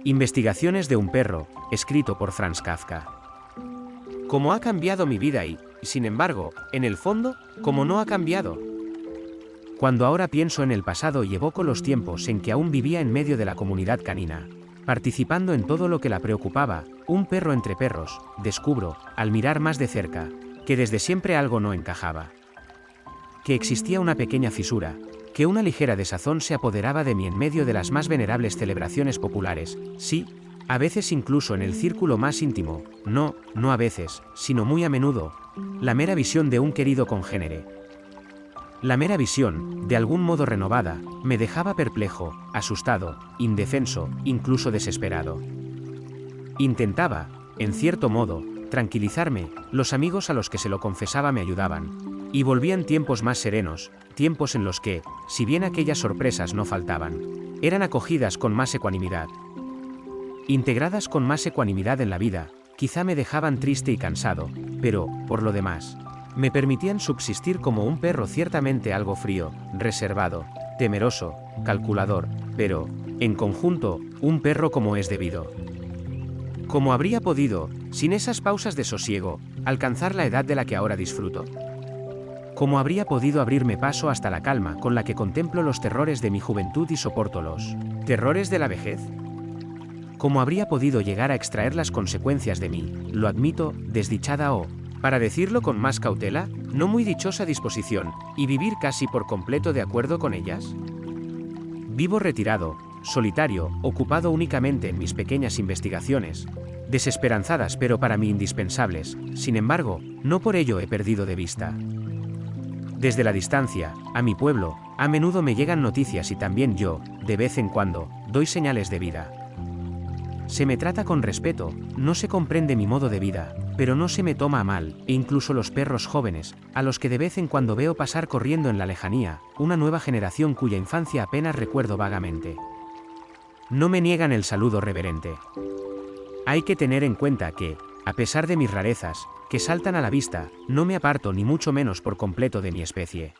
Investigaciones de un perro, escrito por Franz Kafka. ¿Cómo ha cambiado mi vida y, sin embargo, en el fondo, cómo no ha cambiado? Cuando ahora pienso en el pasado y evoco los tiempos en que aún vivía en medio de la comunidad canina, participando en todo lo que la preocupaba, un perro entre perros, descubro, al mirar más de cerca, que desde siempre algo no encajaba. Que existía una pequeña fisura, que una ligera desazón se apoderaba de mí en medio de las más venerables celebraciones populares, sí, a veces incluso en el círculo más íntimo, no a veces, sino muy a menudo, la mera visión de un querido congénere. La mera visión, de algún modo renovada, me dejaba perplejo, asustado, indefenso, incluso desesperado. Intentaba, en cierto modo, tranquilizarme, los amigos a los que se lo confesaba me ayudaban. Y volvían tiempos más serenos, tiempos en los que, si bien aquellas sorpresas no faltaban, eran acogidas con más ecuanimidad. Integradas con más ecuanimidad en la vida, quizá me dejaban triste y cansado, pero, por lo demás, me permitían subsistir como un perro ciertamente algo frío, reservado, temeroso, calculador, pero, en conjunto, un perro como es debido. ¿Cómo habría podido, sin esas pausas de sosiego, alcanzar la edad de la que ahora disfruto? ¿Cómo habría podido abrirme paso hasta la calma con la que contemplo los terrores de mi juventud y soporto los terrores de la vejez? ¿Cómo habría podido llegar a extraer las consecuencias de mi, lo admito, desdichada o, para decirlo con más cautela, no muy dichosa disposición, y vivir casi por completo de acuerdo con ellas? Vivo retirado, solitario, ocupado únicamente en mis pequeñas investigaciones, desesperanzadas pero para mí indispensables, sin embargo, no por ello he perdido de vista. Desde la distancia, a mi pueblo, a menudo me llegan noticias y también yo, de vez en cuando, doy señales de vida. Se me trata con respeto, no se comprende mi modo de vida, pero no se me toma a mal, e incluso los perros jóvenes, a los que de vez en cuando veo pasar corriendo en la lejanía, una nueva generación cuya infancia apenas recuerdo vagamente. No me niegan el saludo reverente. Hay que tener en cuenta que, a pesar de mis rarezas, que saltan a la vista, no me aparto ni mucho menos por completo de mi especie.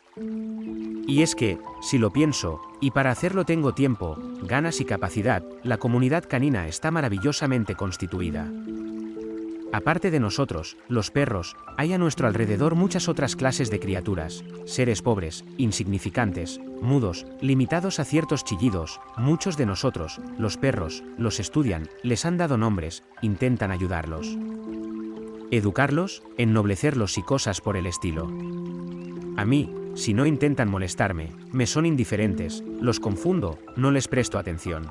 Y es que, si lo pienso, y para hacerlo tengo tiempo, ganas y capacidad, la comunidad canina está maravillosamente constituida. Aparte de nosotros, los perros, hay a nuestro alrededor muchas otras clases de criaturas, seres pobres, insignificantes, mudos, limitados a ciertos chillidos, muchos de nosotros, los perros, los estudian, les han dado nombres, intentan ayudarlos. Educarlos, ennoblecerlos y cosas por el estilo. A mí, si no intentan molestarme, me son indiferentes, los confundo, no les presto atención.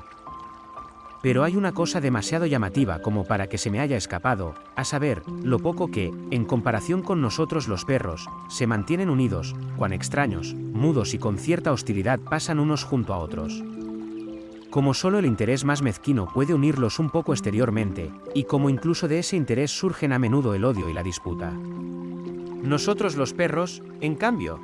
Pero hay una cosa demasiado llamativa como para que se me haya escapado, a saber, lo poco que, en comparación con nosotros los perros, se mantienen unidos, cuán extraños, mudos y con cierta hostilidad pasan unos junto a otros. Como solo el interés más mezquino puede unirlos un poco exteriormente, y como incluso de ese interés surgen a menudo el odio y la disputa. Nosotros los perros, en cambio,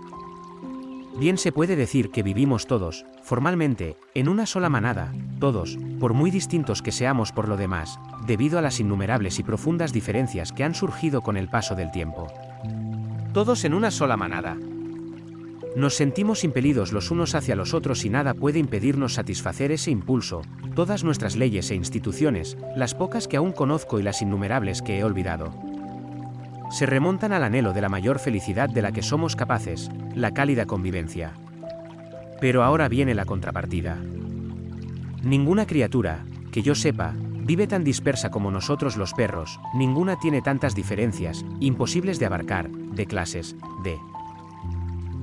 bien se puede decir que vivimos todos, formalmente, en una sola manada, todos, por muy distintos que seamos por lo demás, debido a las innumerables y profundas diferencias que han surgido con el paso del tiempo. Todos en una sola manada. Nos sentimos impelidos los unos hacia los otros y nada puede impedirnos satisfacer ese impulso, todas nuestras leyes e instituciones, las pocas que aún conozco y las innumerables que he olvidado, se remontan al anhelo de la mayor felicidad de la que somos capaces, la cálida convivencia. Pero ahora viene la contrapartida. Ninguna criatura, que yo sepa, vive tan dispersa como nosotros los perros, ninguna tiene tantas diferencias, imposibles de abarcar, de clases, de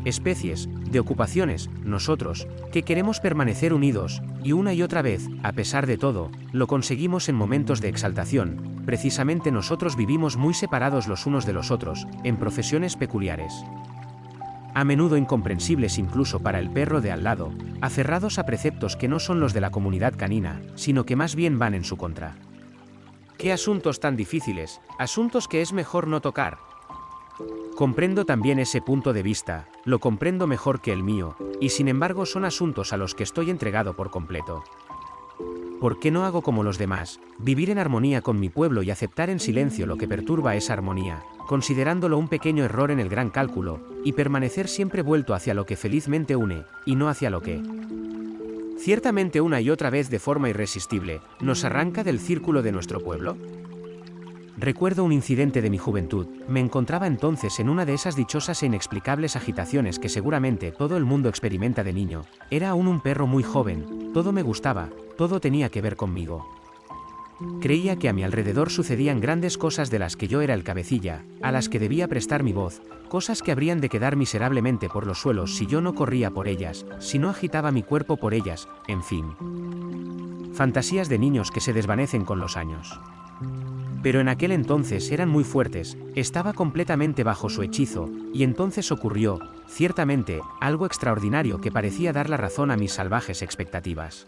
especies, de ocupaciones, nosotros, que queremos permanecer unidos, y una y otra vez, a pesar de todo, lo conseguimos en momentos de exaltación, precisamente nosotros vivimos muy separados los unos de los otros, en profesiones peculiares. A menudo incomprensibles incluso para el perro de al lado, aferrados a preceptos que no son los de la comunidad canina, sino que más bien van en su contra. ¿Qué asuntos tan difíciles, asuntos que es mejor no tocar? Comprendo también ese punto de vista, lo comprendo mejor que el mío, y sin embargo son asuntos a los que estoy entregado por completo. ¿Por qué no hago como los demás, vivir en armonía con mi pueblo y aceptar en silencio lo que perturba esa armonía, considerándolo un pequeño error en el gran cálculo, y permanecer siempre vuelto hacia lo que felizmente une, y no hacia lo que ciertamente una y otra vez de forma irresistible, nos arranca del círculo de nuestro pueblo? Recuerdo un incidente de mi juventud. Me encontraba entonces en una de esas dichosas e inexplicables agitaciones que seguramente todo el mundo experimenta de niño. Era aún un perro muy joven, todo me gustaba, todo tenía que ver conmigo. Creía que a mi alrededor sucedían grandes cosas de las que yo era el cabecilla, a las que debía prestar mi voz, cosas que habrían de quedar miserablemente por los suelos si yo no corría por ellas, si no agitaba mi cuerpo por ellas, en fin. Fantasías de niños que se desvanecen con los años. Pero en aquel entonces eran muy fuertes, estaba completamente bajo su hechizo, y entonces ocurrió, ciertamente, algo extraordinario que parecía dar la razón a mis salvajes expectativas.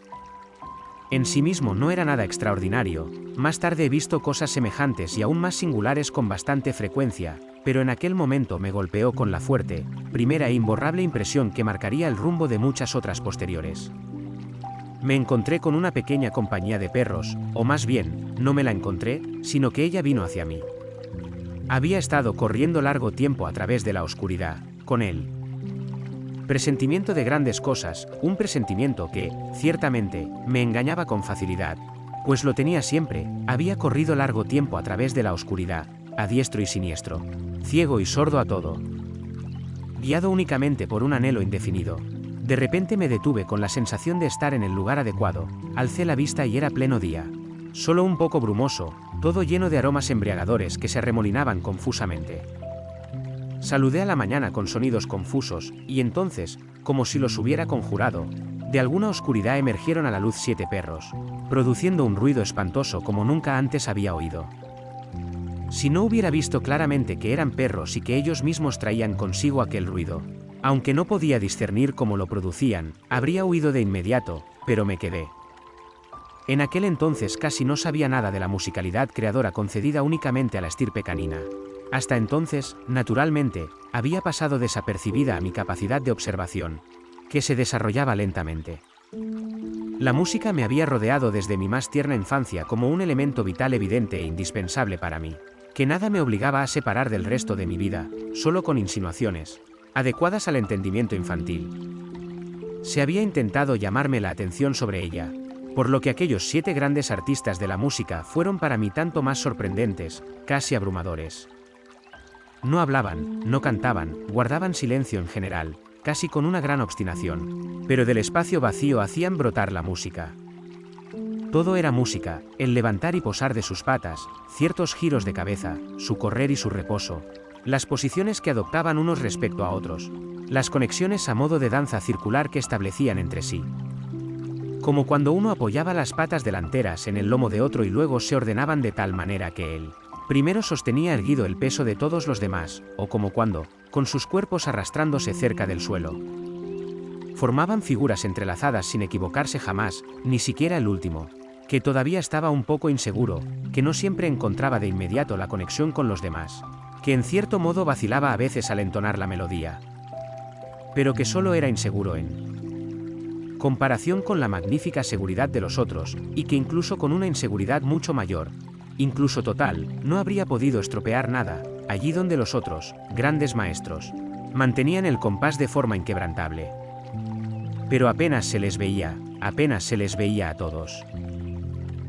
En sí mismo no era nada extraordinario, más tarde he visto cosas semejantes y aún más singulares con bastante frecuencia, pero en aquel momento me golpeó con la fuerte, primera e imborrable impresión que marcaría el rumbo de muchas otras posteriores. Me encontré con una pequeña compañía de perros, o más bien, no me la encontré, sino que ella vino hacia mí. Había estado corriendo largo tiempo a través de la oscuridad, con él. Presentimiento de grandes cosas, un presentimiento que, ciertamente, me engañaba con facilidad, pues lo tenía siempre. Había corrido largo tiempo a través de la oscuridad, a diestro y siniestro, ciego y sordo a todo, guiado únicamente por un anhelo indefinido. De repente me detuve con la sensación de estar en el lugar adecuado, alcé la vista y era pleno día. Solo un poco brumoso, todo lleno de aromas embriagadores que se arremolinaban confusamente. Saludé a la mañana con sonidos confusos, y entonces, como si los hubiera conjurado, de alguna oscuridad emergieron a la luz 7 perros, produciendo un ruido espantoso como nunca antes había oído. Si no hubiera visto claramente que eran perros y que ellos mismos traían consigo aquel ruido, aunque no podía discernir cómo lo producían, habría huido de inmediato, pero me quedé. En aquel entonces casi no sabía nada de la musicalidad creadora concedida únicamente a la estirpe canina. Hasta entonces, naturalmente, había pasado desapercibida a mi capacidad de observación, que se desarrollaba lentamente. La música me había rodeado desde mi más tierna infancia como un elemento vital evidente e indispensable para mí, que nada me obligaba a separar del resto de mi vida, solo con insinuaciones, adecuadas al entendimiento infantil. Se había intentado llamarme la atención sobre ella, por lo que aquellos 7 grandes artistas de la música fueron para mí tanto más sorprendentes, casi abrumadores. No hablaban, no cantaban, guardaban silencio en general, casi con una gran obstinación, pero del espacio vacío hacían brotar la música. Todo era música, el levantar y posar de sus patas, ciertos giros de cabeza, su correr y su reposo, las posiciones que adoptaban unos respecto a otros, las conexiones a modo de danza circular que establecían entre sí. Como cuando uno apoyaba las patas delanteras en el lomo de otro y luego se ordenaban de tal manera que él primero sostenía erguido el peso de todos los demás, o como cuando, con sus cuerpos arrastrándose cerca del suelo, formaban figuras entrelazadas sin equivocarse jamás, ni siquiera el último, que todavía estaba un poco inseguro, que no siempre encontraba de inmediato la conexión con los demás, que en cierto modo vacilaba a veces al entonar la melodía, pero que solo era inseguro en comparación con la magnífica seguridad de los otros, y que incluso con una inseguridad mucho mayor, incluso total, no habría podido estropear nada, allí donde los otros, grandes maestros, mantenían el compás de forma inquebrantable. Pero apenas se les veía a todos.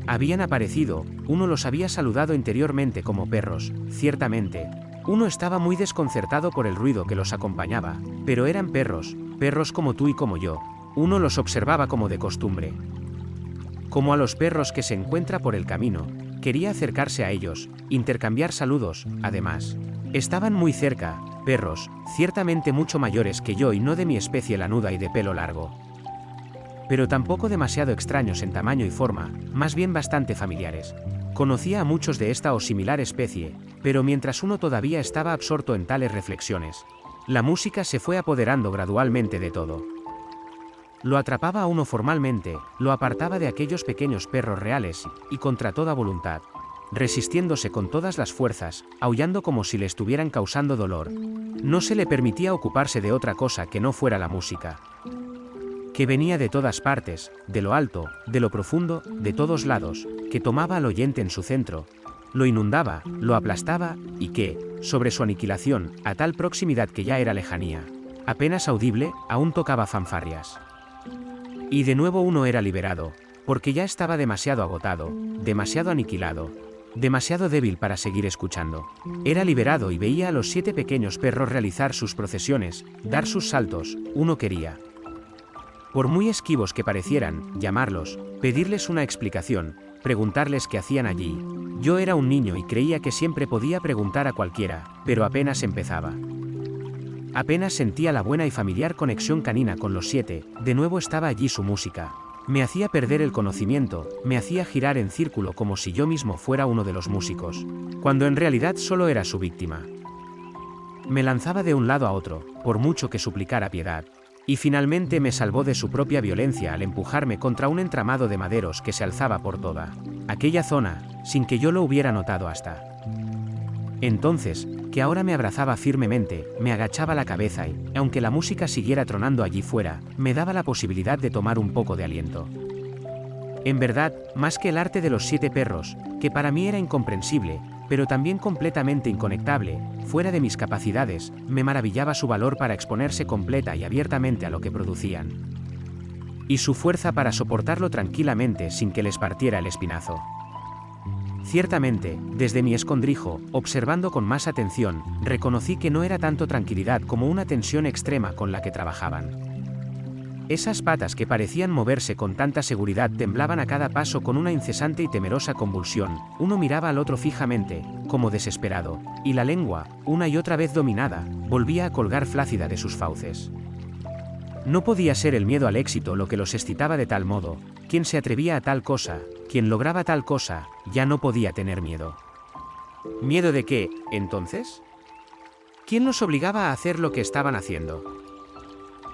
Habían aparecido, uno los había saludado interiormente como perros, ciertamente. Uno estaba muy desconcertado por el ruido que los acompañaba, pero eran perros, perros como tú y como yo. Uno los observaba como de costumbre. Como a los perros que se encuentra por el camino, quería acercarse a ellos, intercambiar saludos, además. Estaban muy cerca, perros, ciertamente mucho mayores que yo y no de mi especie lanuda y de pelo largo, pero tampoco demasiado extraños en tamaño y forma, más bien bastante familiares. Conocía a muchos de esta o similar especie, pero mientras uno todavía estaba absorto en tales reflexiones, la música se fue apoderando gradualmente de todo. Lo atrapaba a uno formalmente, lo apartaba de aquellos pequeños perros reales, y contra toda voluntad, resistiéndose con todas las fuerzas, aullando como si le estuvieran causando dolor. No se le permitía ocuparse de otra cosa que no fuera la música, que venía de todas partes, de lo alto, de lo profundo, de todos lados, que tomaba al oyente en su centro, lo inundaba, lo aplastaba, y que, sobre su aniquilación, a tal proximidad que ya era lejanía, apenas audible, aún tocaba fanfarrias. Y de nuevo uno era liberado, porque ya estaba demasiado agotado, demasiado aniquilado, demasiado débil para seguir escuchando. Era liberado y veía a los 7 pequeños perros realizar sus procesiones, dar sus saltos. Uno quería, por muy esquivos que parecieran, llamarlos, pedirles una explicación, preguntarles qué hacían allí. Yo era un niño y creía que siempre podía preguntar a cualquiera, pero apenas empezaba. Apenas sentía la buena y familiar conexión canina con los 7, de nuevo estaba allí su música. Me hacía perder el conocimiento, me hacía girar en círculo como si yo mismo fuera uno de los músicos, cuando en realidad solo era su víctima. Me lanzaba de un lado a otro, por mucho que suplicara piedad. Y finalmente me salvó de su propia violencia al empujarme contra un entramado de maderos que se alzaba por toda aquella zona, sin que yo lo hubiera notado hasta entonces, que ahora me abrazaba firmemente, me agachaba la cabeza y, aunque la música siguiera tronando allí fuera, me daba la posibilidad de tomar un poco de aliento. En verdad, más que el arte de los 7 perros, que para mí era incomprensible, pero también completamente inconectable, fuera de mis capacidades, me maravillaba su valor para exponerse completa y abiertamente a lo que producían. Y su fuerza para soportarlo tranquilamente sin que les partiera el espinazo. Ciertamente, desde mi escondrijo, observando con más atención, reconocí que no era tanto tranquilidad como una tensión extrema con la que trabajaban. Esas patas que parecían moverse con tanta seguridad temblaban a cada paso con una incesante y temerosa convulsión. Uno miraba al otro fijamente, como desesperado, y la lengua, una y otra vez dominada, volvía a colgar flácida de sus fauces. No podía ser el miedo al éxito lo que los excitaba de tal modo. Quien se atrevía a tal cosa, quien lograba tal cosa, ya no podía tener miedo. ¿Miedo de qué, entonces? ¿Quién los obligaba a hacer lo que estaban haciendo?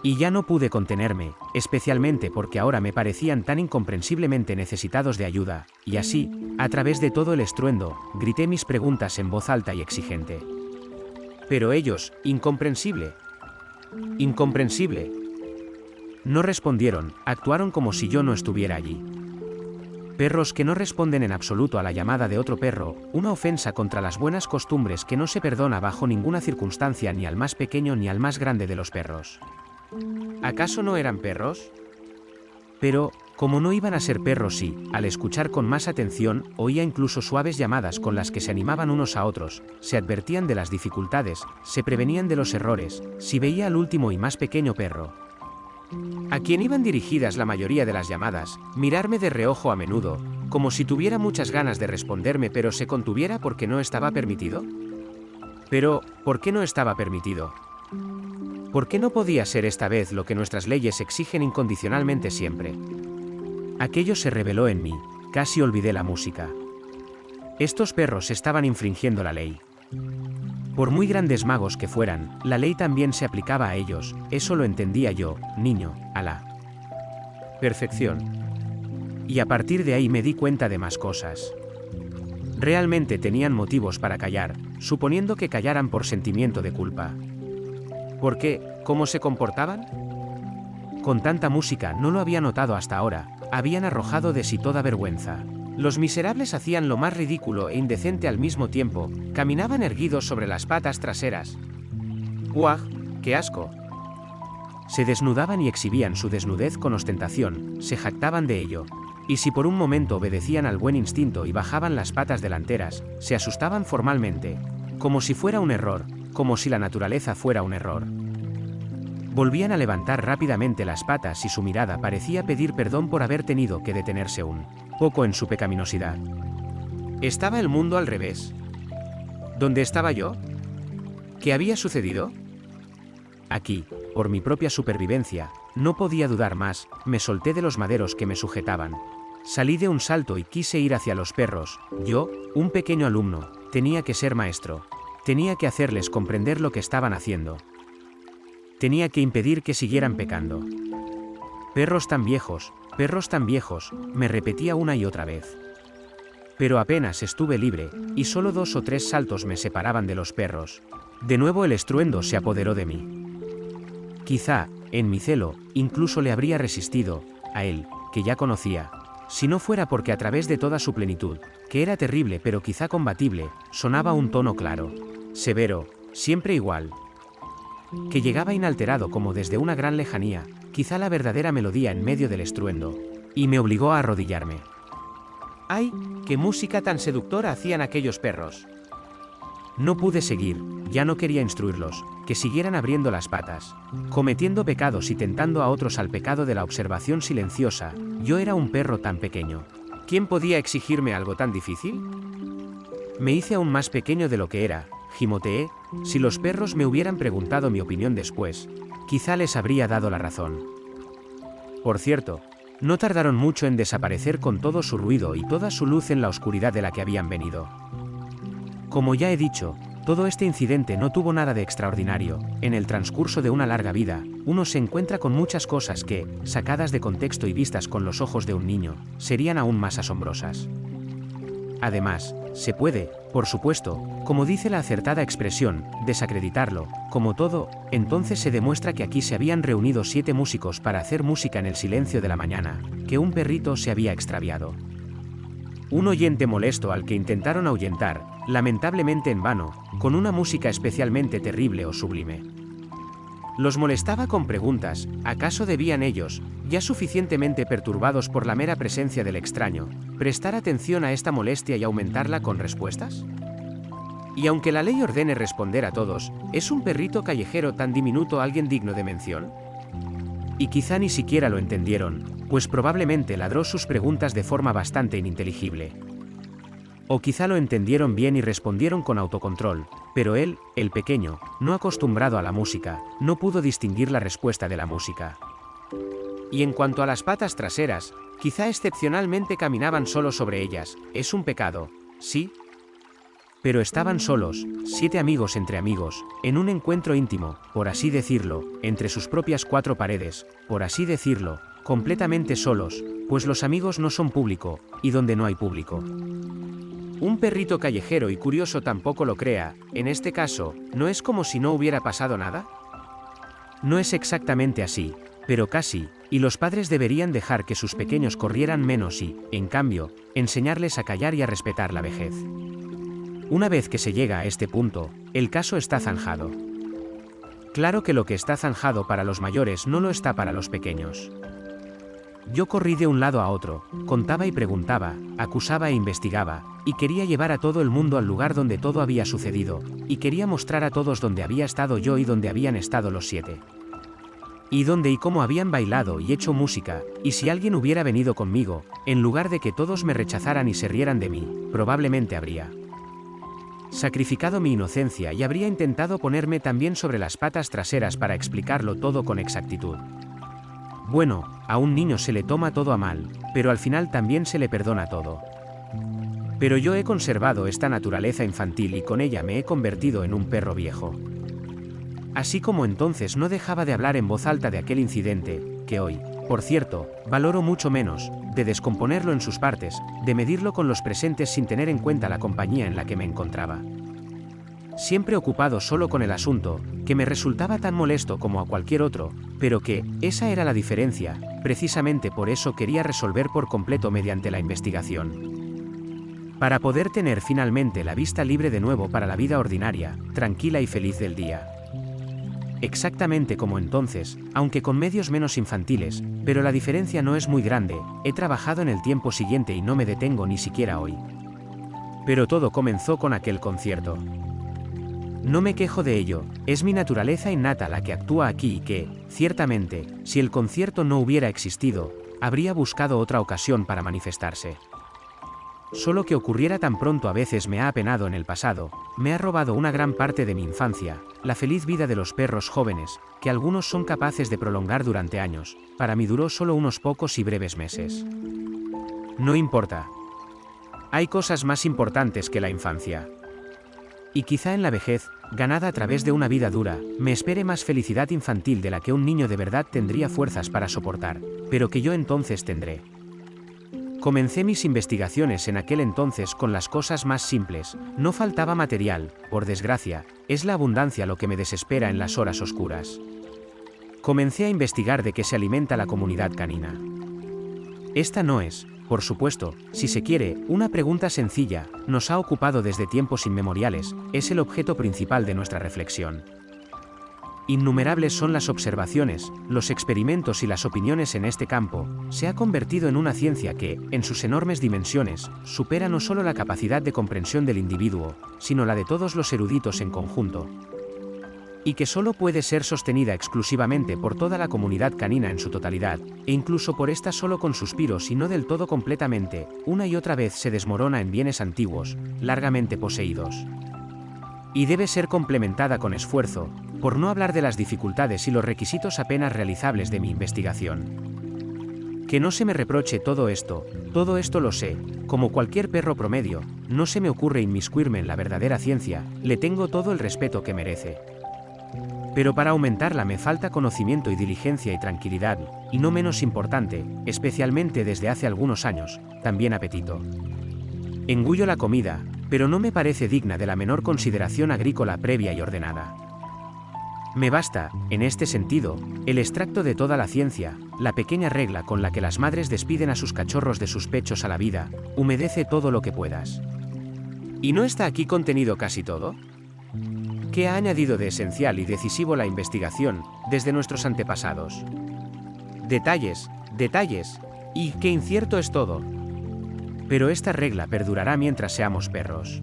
Y ya no pude contenerme, especialmente porque ahora me parecían tan incomprensiblemente necesitados de ayuda, y así, a través de todo el estruendo, grité mis preguntas en voz alta y exigente. Pero ellos, incomprensible. Incomprensible. No respondieron, actuaron como si yo no estuviera allí. Perros que no responden en absoluto a la llamada de otro perro, una ofensa contra las buenas costumbres que no se perdona bajo ninguna circunstancia ni al más pequeño ni al más grande de los perros. ¿Acaso no eran perros? Pero, como no iban a ser perros y, al escuchar con más atención, oía incluso suaves llamadas con las que se animaban unos a otros, se advertían de las dificultades, se prevenían de los errores, si veía al último y más pequeño perro, a quien iban dirigidas la mayoría de las llamadas, mirarme de reojo a menudo, como si tuviera muchas ganas de responderme pero se contuviera porque no estaba permitido. Pero, ¿por qué no estaba permitido? ¿Por qué no podía ser esta vez lo que nuestras leyes exigen incondicionalmente siempre? Aquello se reveló en mí, casi olvidé la música. Estos perros estaban infringiendo la ley. Por muy grandes magos que fueran, la ley también se aplicaba a ellos, eso lo entendía yo, niño, a la perfección. Y a partir de ahí me di cuenta de más cosas. Realmente tenían motivos para callar, suponiendo que callaran por sentimiento de culpa. ¿Por qué? ¿Cómo se comportaban? Con tanta música no lo había notado hasta ahora, habían arrojado de sí toda vergüenza. Los miserables hacían lo más ridículo e indecente al mismo tiempo, caminaban erguidos sobre las patas traseras. ¡Guau! ¡Qué asco! Se desnudaban y exhibían su desnudez con ostentación, se jactaban de ello. Y si por un momento obedecían al buen instinto y bajaban las patas delanteras, se asustaban formalmente, como si fuera un error, como si la naturaleza fuera un error. Volvían a levantar rápidamente las patas y su mirada parecía pedir perdón por haber tenido que detenerse un poco en su pecaminosidad. ¿Estaba el mundo al revés? ¿Dónde estaba yo? ¿Qué había sucedido? Aquí, por mi propia supervivencia, no podía dudar más, me solté de los maderos que me sujetaban. Salí de un salto y quise ir hacia los perros. Yo, un pequeño alumno, tenía que ser maestro. Tenía que hacerles comprender lo que estaban haciendo. Tenía que impedir que siguieran pecando. Perros tan viejos, me repetía una y otra vez. Pero apenas estuve libre, y solo 2 o 3 saltos me separaban de los perros. De nuevo el estruendo se apoderó de mí. Quizá, en mi celo, incluso le habría resistido, a él, que ya conocía, si no fuera porque a través de toda su plenitud, que era terrible pero quizá combatible, sonaba un tono claro, severo, siempre igual, que llegaba inalterado como desde una gran lejanía, quizá la verdadera melodía en medio del estruendo, y me obligó a arrodillarme. ¡Ay, qué música tan seductora hacían aquellos perros! No pude seguir, ya no quería instruirlos, que siguieran abriendo las patas, cometiendo pecados y tentando a otros al pecado de la observación silenciosa. Yo era un perro tan pequeño. ¿Quién podía exigirme algo tan difícil? Me hice aún más pequeño de lo que era, gimoteé. Si los perros me hubieran preguntado mi opinión después, quizá les habría dado la razón. Por cierto, no tardaron mucho en desaparecer con todo su ruido y toda su luz en la oscuridad de la que habían venido. Como ya he dicho, todo este incidente no tuvo nada de extraordinario. En el transcurso de una larga vida, uno se encuentra con muchas cosas que, sacadas de contexto y vistas con los ojos de un niño, serían aún más asombrosas. Además, se puede, por supuesto, como dice la acertada expresión, desacreditarlo. Como todo, entonces se demuestra que aquí se habían reunido 7 músicos para hacer música en el silencio de la mañana, que un perrito se había extraviado. Un oyente molesto al que intentaron ahuyentar, lamentablemente en vano, con una música especialmente terrible o sublime. Los molestaba con preguntas. ¿Acaso debían ellos, ya suficientemente perturbados por la mera presencia del extraño, prestar atención a esta molestia y aumentarla con respuestas? Y aunque la ley ordene responder a todos, ¿es un perrito callejero tan diminuto alguien digno de mención? Y quizá ni siquiera lo entendieron, pues probablemente ladró sus preguntas de forma bastante ininteligible. O quizá lo entendieron bien y respondieron con autocontrol, pero él, el pequeño, no acostumbrado a la música, no pudo distinguir la respuesta de la música. Y en cuanto a las patas traseras, quizá excepcionalmente caminaban solo sobre ellas. ¿Es un pecado? Sí. Pero estaban solos, 7 amigos entre amigos, en un encuentro íntimo, por así decirlo, entre sus propias 4 paredes, por así decirlo, completamente solos, pues los amigos no son público, y donde no hay público. Un perrito callejero y curioso tampoco lo crea. En este caso, ¿no es como si no hubiera pasado nada? No es exactamente así, pero casi, y los padres deberían dejar que sus pequeños corrieran menos y, en cambio, enseñarles a callar y a respetar la vejez. Una vez que se llega a este punto, el caso está zanjado. Claro que lo que está zanjado para los mayores no lo está para los pequeños. Yo corrí de un lado a otro, contaba y preguntaba, acusaba e investigaba, y quería llevar a todo el mundo al lugar donde todo había sucedido, y quería mostrar a todos dónde había estado yo y dónde habían estado los 7. Y dónde y cómo habían bailado y hecho música, y si alguien hubiera venido conmigo, en lugar de que todos me rechazaran y se rieran de mí, probablemente habría sacrificado mi inocencia y habría intentado ponerme también sobre las patas traseras para explicarlo todo con exactitud. Bueno, a un niño se le toma todo a mal, pero al final también se le perdona todo. Pero yo he conservado esta naturaleza infantil y con ella me he convertido en un perro viejo. Así como entonces no dejaba de hablar en voz alta de aquel incidente, que hoy, por cierto, valoro mucho menos, de descomponerlo en sus partes, de medirlo con los presentes sin tener en cuenta la compañía en la que me encontraba. Siempre ocupado solo con el asunto, que me resultaba tan molesto como a cualquier otro, pero que, esa era la diferencia, precisamente por eso quería resolver por completo mediante la investigación. Para poder tener finalmente la vista libre de nuevo para la vida ordinaria, tranquila y feliz del día. Exactamente como entonces, aunque con medios menos infantiles, pero la diferencia no es muy grande, he trabajado en el tiempo siguiente y no me detengo ni siquiera hoy. Pero todo comenzó con aquel concierto. No me quejo de ello, es mi naturaleza innata la que actúa aquí y que, ciertamente, si el concierto no hubiera existido, habría buscado otra ocasión para manifestarse. Solo que ocurriera tan pronto a veces me ha apenado en el pasado, me ha robado una gran parte de mi infancia, la feliz vida de los perros jóvenes, que algunos son capaces de prolongar durante años, para mí duró solo unos pocos y breves meses. No importa. Hay cosas más importantes que la infancia. Y quizá en la vejez, ganada a través de una vida dura, me espere más felicidad infantil de la que un niño de verdad tendría fuerzas para soportar, pero que yo entonces tendré. Comencé mis investigaciones en aquel entonces con las cosas más simples, no faltaba material, por desgracia, es la abundancia lo que me desespera en las horas oscuras. Comencé a investigar de qué se alimenta la comunidad canina. Esta no es, por supuesto, si se quiere, una pregunta sencilla, nos ha ocupado desde tiempos inmemoriales, es el objeto principal de nuestra reflexión. Innumerables son las observaciones, los experimentos y las opiniones en este campo. Se ha convertido en una ciencia que, en sus enormes dimensiones, supera no solo la capacidad de comprensión del individuo, sino la de todos los eruditos en conjunto. Y que solo puede ser sostenida exclusivamente por toda la comunidad canina en su totalidad, e incluso por esta solo con suspiros y no del todo completamente, una y otra vez se desmorona en bienes antiguos, largamente poseídos. Y debe ser complementada con esfuerzo, por no hablar de las dificultades y los requisitos apenas realizables de mi investigación. Que no se me reproche todo esto lo sé, como cualquier perro promedio, no se me ocurre inmiscuirme en la verdadera ciencia, le tengo todo el respeto que merece. Pero para aumentarla me falta conocimiento y diligencia y tranquilidad, y no menos importante, especialmente desde hace algunos años, también apetito. Engullo la comida, pero no me parece digna de la menor consideración agrícola previa y ordenada. Me basta, en este sentido, el extracto de toda la ciencia, la pequeña regla con la que las madres despiden a sus cachorros de sus pechos a la vida, humedece todo lo que puedas. ¿Y no está aquí contenido casi todo? ¿Qué ha añadido de esencial y decisivo la investigación, desde nuestros antepasados? Detalles, y qué incierto es todo. Pero esta regla perdurará mientras seamos perros.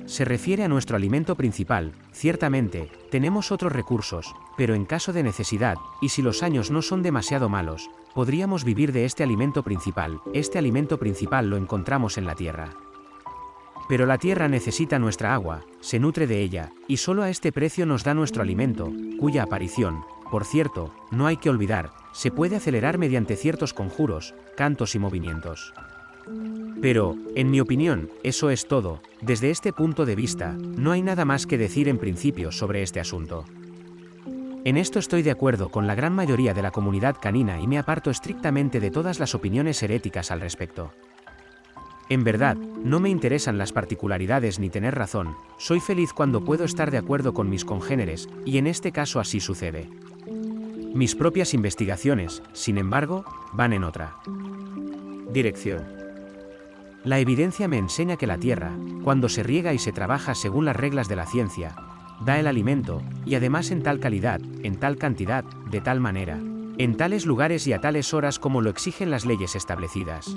Se refiere a nuestro alimento principal, ciertamente, tenemos otros recursos, pero en caso de necesidad, y si los años no son demasiado malos, podríamos vivir de este alimento principal lo encontramos en la tierra. Pero la tierra necesita nuestra agua, se nutre de ella, y solo a este precio nos da nuestro alimento, cuya aparición, por cierto, no hay que olvidar, se puede acelerar mediante ciertos conjuros, cantos y movimientos. Pero, en mi opinión, eso es todo. Desde este punto de vista, no hay nada más que decir en principio sobre este asunto. En esto estoy de acuerdo con la gran mayoría de la comunidad canina y me aparto estrictamente de todas las opiniones heréticas al respecto. En verdad, no me interesan las particularidades ni tener razón, soy feliz cuando puedo estar de acuerdo con mis congéneres, y en este caso así sucede. Mis propias investigaciones, sin embargo, van en otra dirección. La evidencia me enseña que la tierra, cuando se riega y se trabaja según las reglas de la ciencia, da el alimento, y además en tal calidad, en tal cantidad, de tal manera, en tales lugares y a tales horas como lo exigen las leyes establecidas.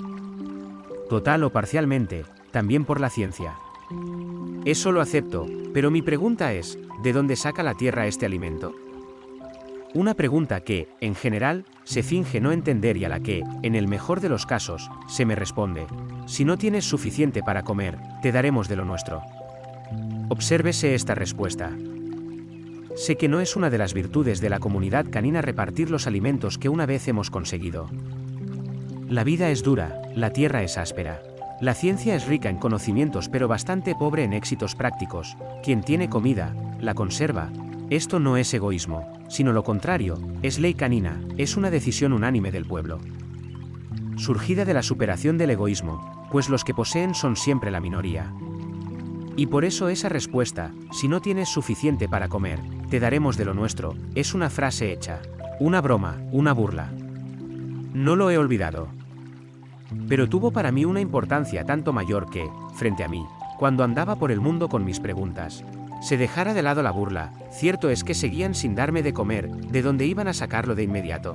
Total o parcialmente, también por la ciencia. Eso lo acepto, pero mi pregunta es, ¿de dónde saca la tierra este alimento? Una pregunta que, en general, se finge no entender y a la que, en el mejor de los casos, se me responde: si no tienes suficiente para comer, te daremos de lo nuestro. Obsérvese esta respuesta. Sé que no es una de las virtudes de la comunidad canina repartir los alimentos que una vez hemos conseguido. La vida es dura, la tierra es áspera. La ciencia es rica en conocimientos pero bastante pobre en éxitos prácticos. Quien tiene comida, la conserva. Esto no es egoísmo, sino lo contrario, es ley canina, es una decisión unánime del pueblo. Surgida de la superación del egoísmo, pues los que poseen son siempre la minoría. Y por eso esa respuesta, si no tienes suficiente para comer, te daremos de lo nuestro, es una frase hecha, una broma, una burla. No lo he olvidado. Pero tuvo para mí una importancia tanto mayor que, frente a mí, cuando andaba por el mundo con mis preguntas, se dejara de lado la burla, cierto es que seguían sin darme de comer, ¿de dónde iban a sacarlo de inmediato?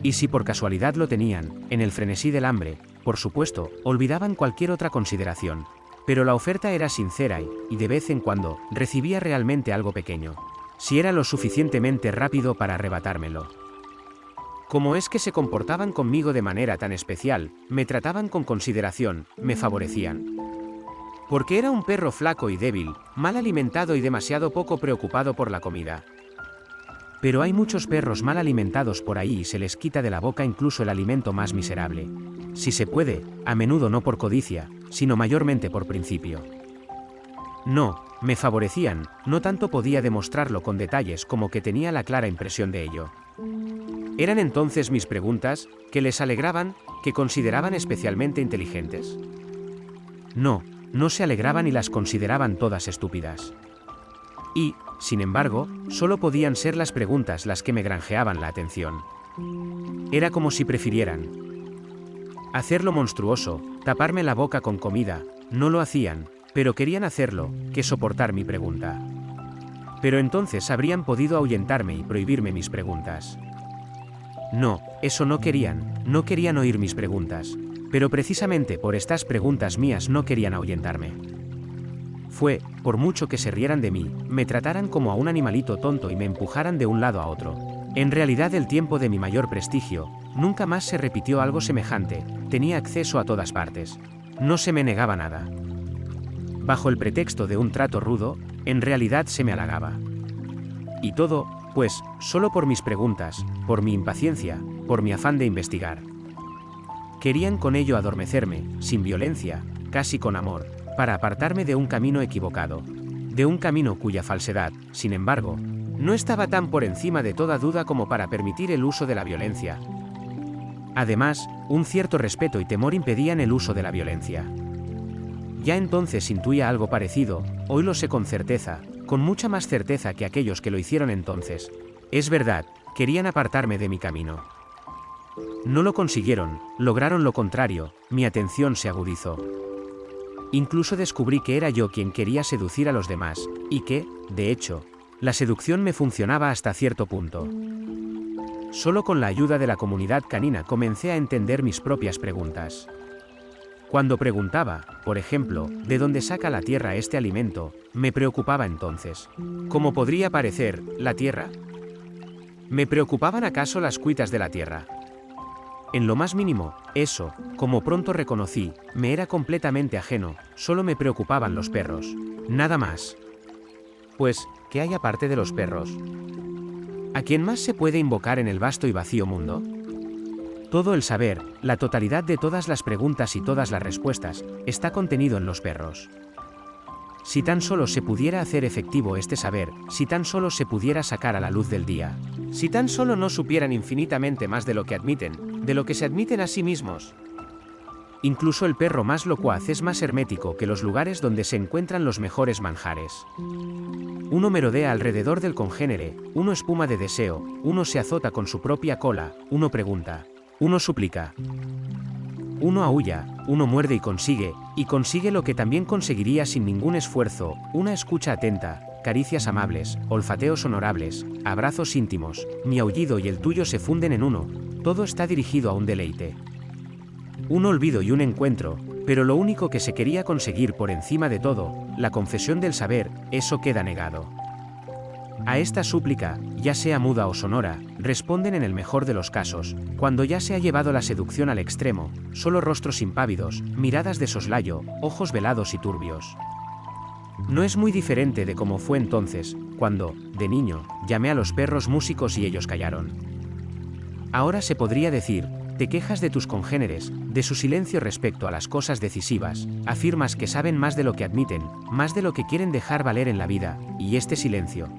Y si por casualidad lo tenían, en el frenesí del hambre, por supuesto, olvidaban cualquier otra consideración. Pero la oferta era sincera y de vez en cuando, recibía realmente algo pequeño. Si era lo suficientemente rápido para arrebatármelo. ¿Cómo es que se comportaban conmigo de manera tan especial? Me trataban con consideración, me favorecían. Porque era un perro flaco y débil, mal alimentado y demasiado poco preocupado por la comida. Pero hay muchos perros mal alimentados por ahí y se les quita de la boca incluso el alimento más miserable. Si se puede, a menudo no por codicia, sino mayormente por principio. No, me favorecían, no tanto podía demostrarlo con detalles como que tenía la clara impresión de ello. ¿Eran entonces mis preguntas, que les alegraban, que consideraban especialmente inteligentes? No, no se alegraban y las consideraban todas estúpidas. Y, sin embargo, solo podían ser las preguntas las que me granjeaban la atención. Era como si prefirieran hacerlo monstruoso, taparme la boca con comida, no lo hacían, pero querían hacerlo, que soportar mi pregunta. Pero entonces habrían podido ahuyentarme y prohibirme mis preguntas. No, eso no querían oír mis preguntas. Pero precisamente por estas preguntas mías no querían ahuyentarme. Fue, por mucho que se rieran de mí, me trataran como a un animalito tonto y me empujaran de un lado a otro. En realidad el tiempo de mi mayor prestigio, nunca más se repitió algo semejante, tenía acceso a todas partes. No se me negaba nada. Bajo el pretexto de un trato rudo, en realidad se me halagaba. Y todo, pues, solo por mis preguntas, por mi impaciencia, por mi afán de investigar. Querían con ello adormecerme, sin violencia, casi con amor, para apartarme de un camino equivocado, de un camino cuya falsedad, sin embargo, no estaba tan por encima de toda duda como para permitir el uso de la violencia. Además, un cierto respeto y temor impedían el uso de la violencia. Ya entonces intuía algo parecido, hoy lo sé con certeza, con mucha más certeza que aquellos que lo hicieron entonces. Es verdad, querían apartarme de mi camino. No lo consiguieron, lograron lo contrario, mi atención se agudizó. Incluso descubrí que era yo quien quería seducir a los demás, y que, de hecho, la seducción me funcionaba hasta cierto punto. Solo con la ayuda de la comunidad canina comencé a entender mis propias preguntas. Cuando preguntaba, por ejemplo, ¿de dónde saca la tierra este alimento?, me preocupaba entonces. ¿Cómo podría parecer, la tierra? ¿Me preocupaban acaso las cuitas de la tierra? En lo más mínimo, eso, como pronto reconocí, me era completamente ajeno, solo me preocupaban los perros. Nada más. Pues, ¿qué hay aparte de los perros? ¿A quién más se puede invocar en el vasto y vacío mundo? Todo el saber, la totalidad de todas las preguntas y todas las respuestas, está contenido en los perros. Si tan solo se pudiera hacer efectivo este saber, si tan solo se pudiera sacar a la luz del día, si tan solo no supieran infinitamente más de lo que admiten, de lo que se admiten a sí mismos. Incluso el perro más locuaz es más hermético que los lugares donde se encuentran los mejores manjares. Uno merodea alrededor del congénere, uno espuma de deseo, uno se azota con su propia cola, uno pregunta, uno suplica. Uno aúlla, uno muerde y consigue lo que también conseguiría sin ningún esfuerzo, una escucha atenta, caricias amables, olfateos honorables, abrazos íntimos, mi aullido y el tuyo se funden en uno, todo está dirigido a un deleite. Un olvido y un encuentro, pero lo único que se quería conseguir por encima de todo, la confesión del saber, eso queda negado. A esta súplica, ya sea muda o sonora, responden en el mejor de los casos, cuando ya se ha llevado la seducción al extremo, solo rostros impávidos, miradas de soslayo, ojos velados y turbios. No es muy diferente de cómo fue entonces, cuando, de niño, llamé a los perros músicos y ellos callaron. Ahora se podría decir, te quejas de tus congéneres, de su silencio respecto a las cosas decisivas, afirmas que saben más de lo que admiten, más de lo que quieren dejar valer en la vida, y este silencio,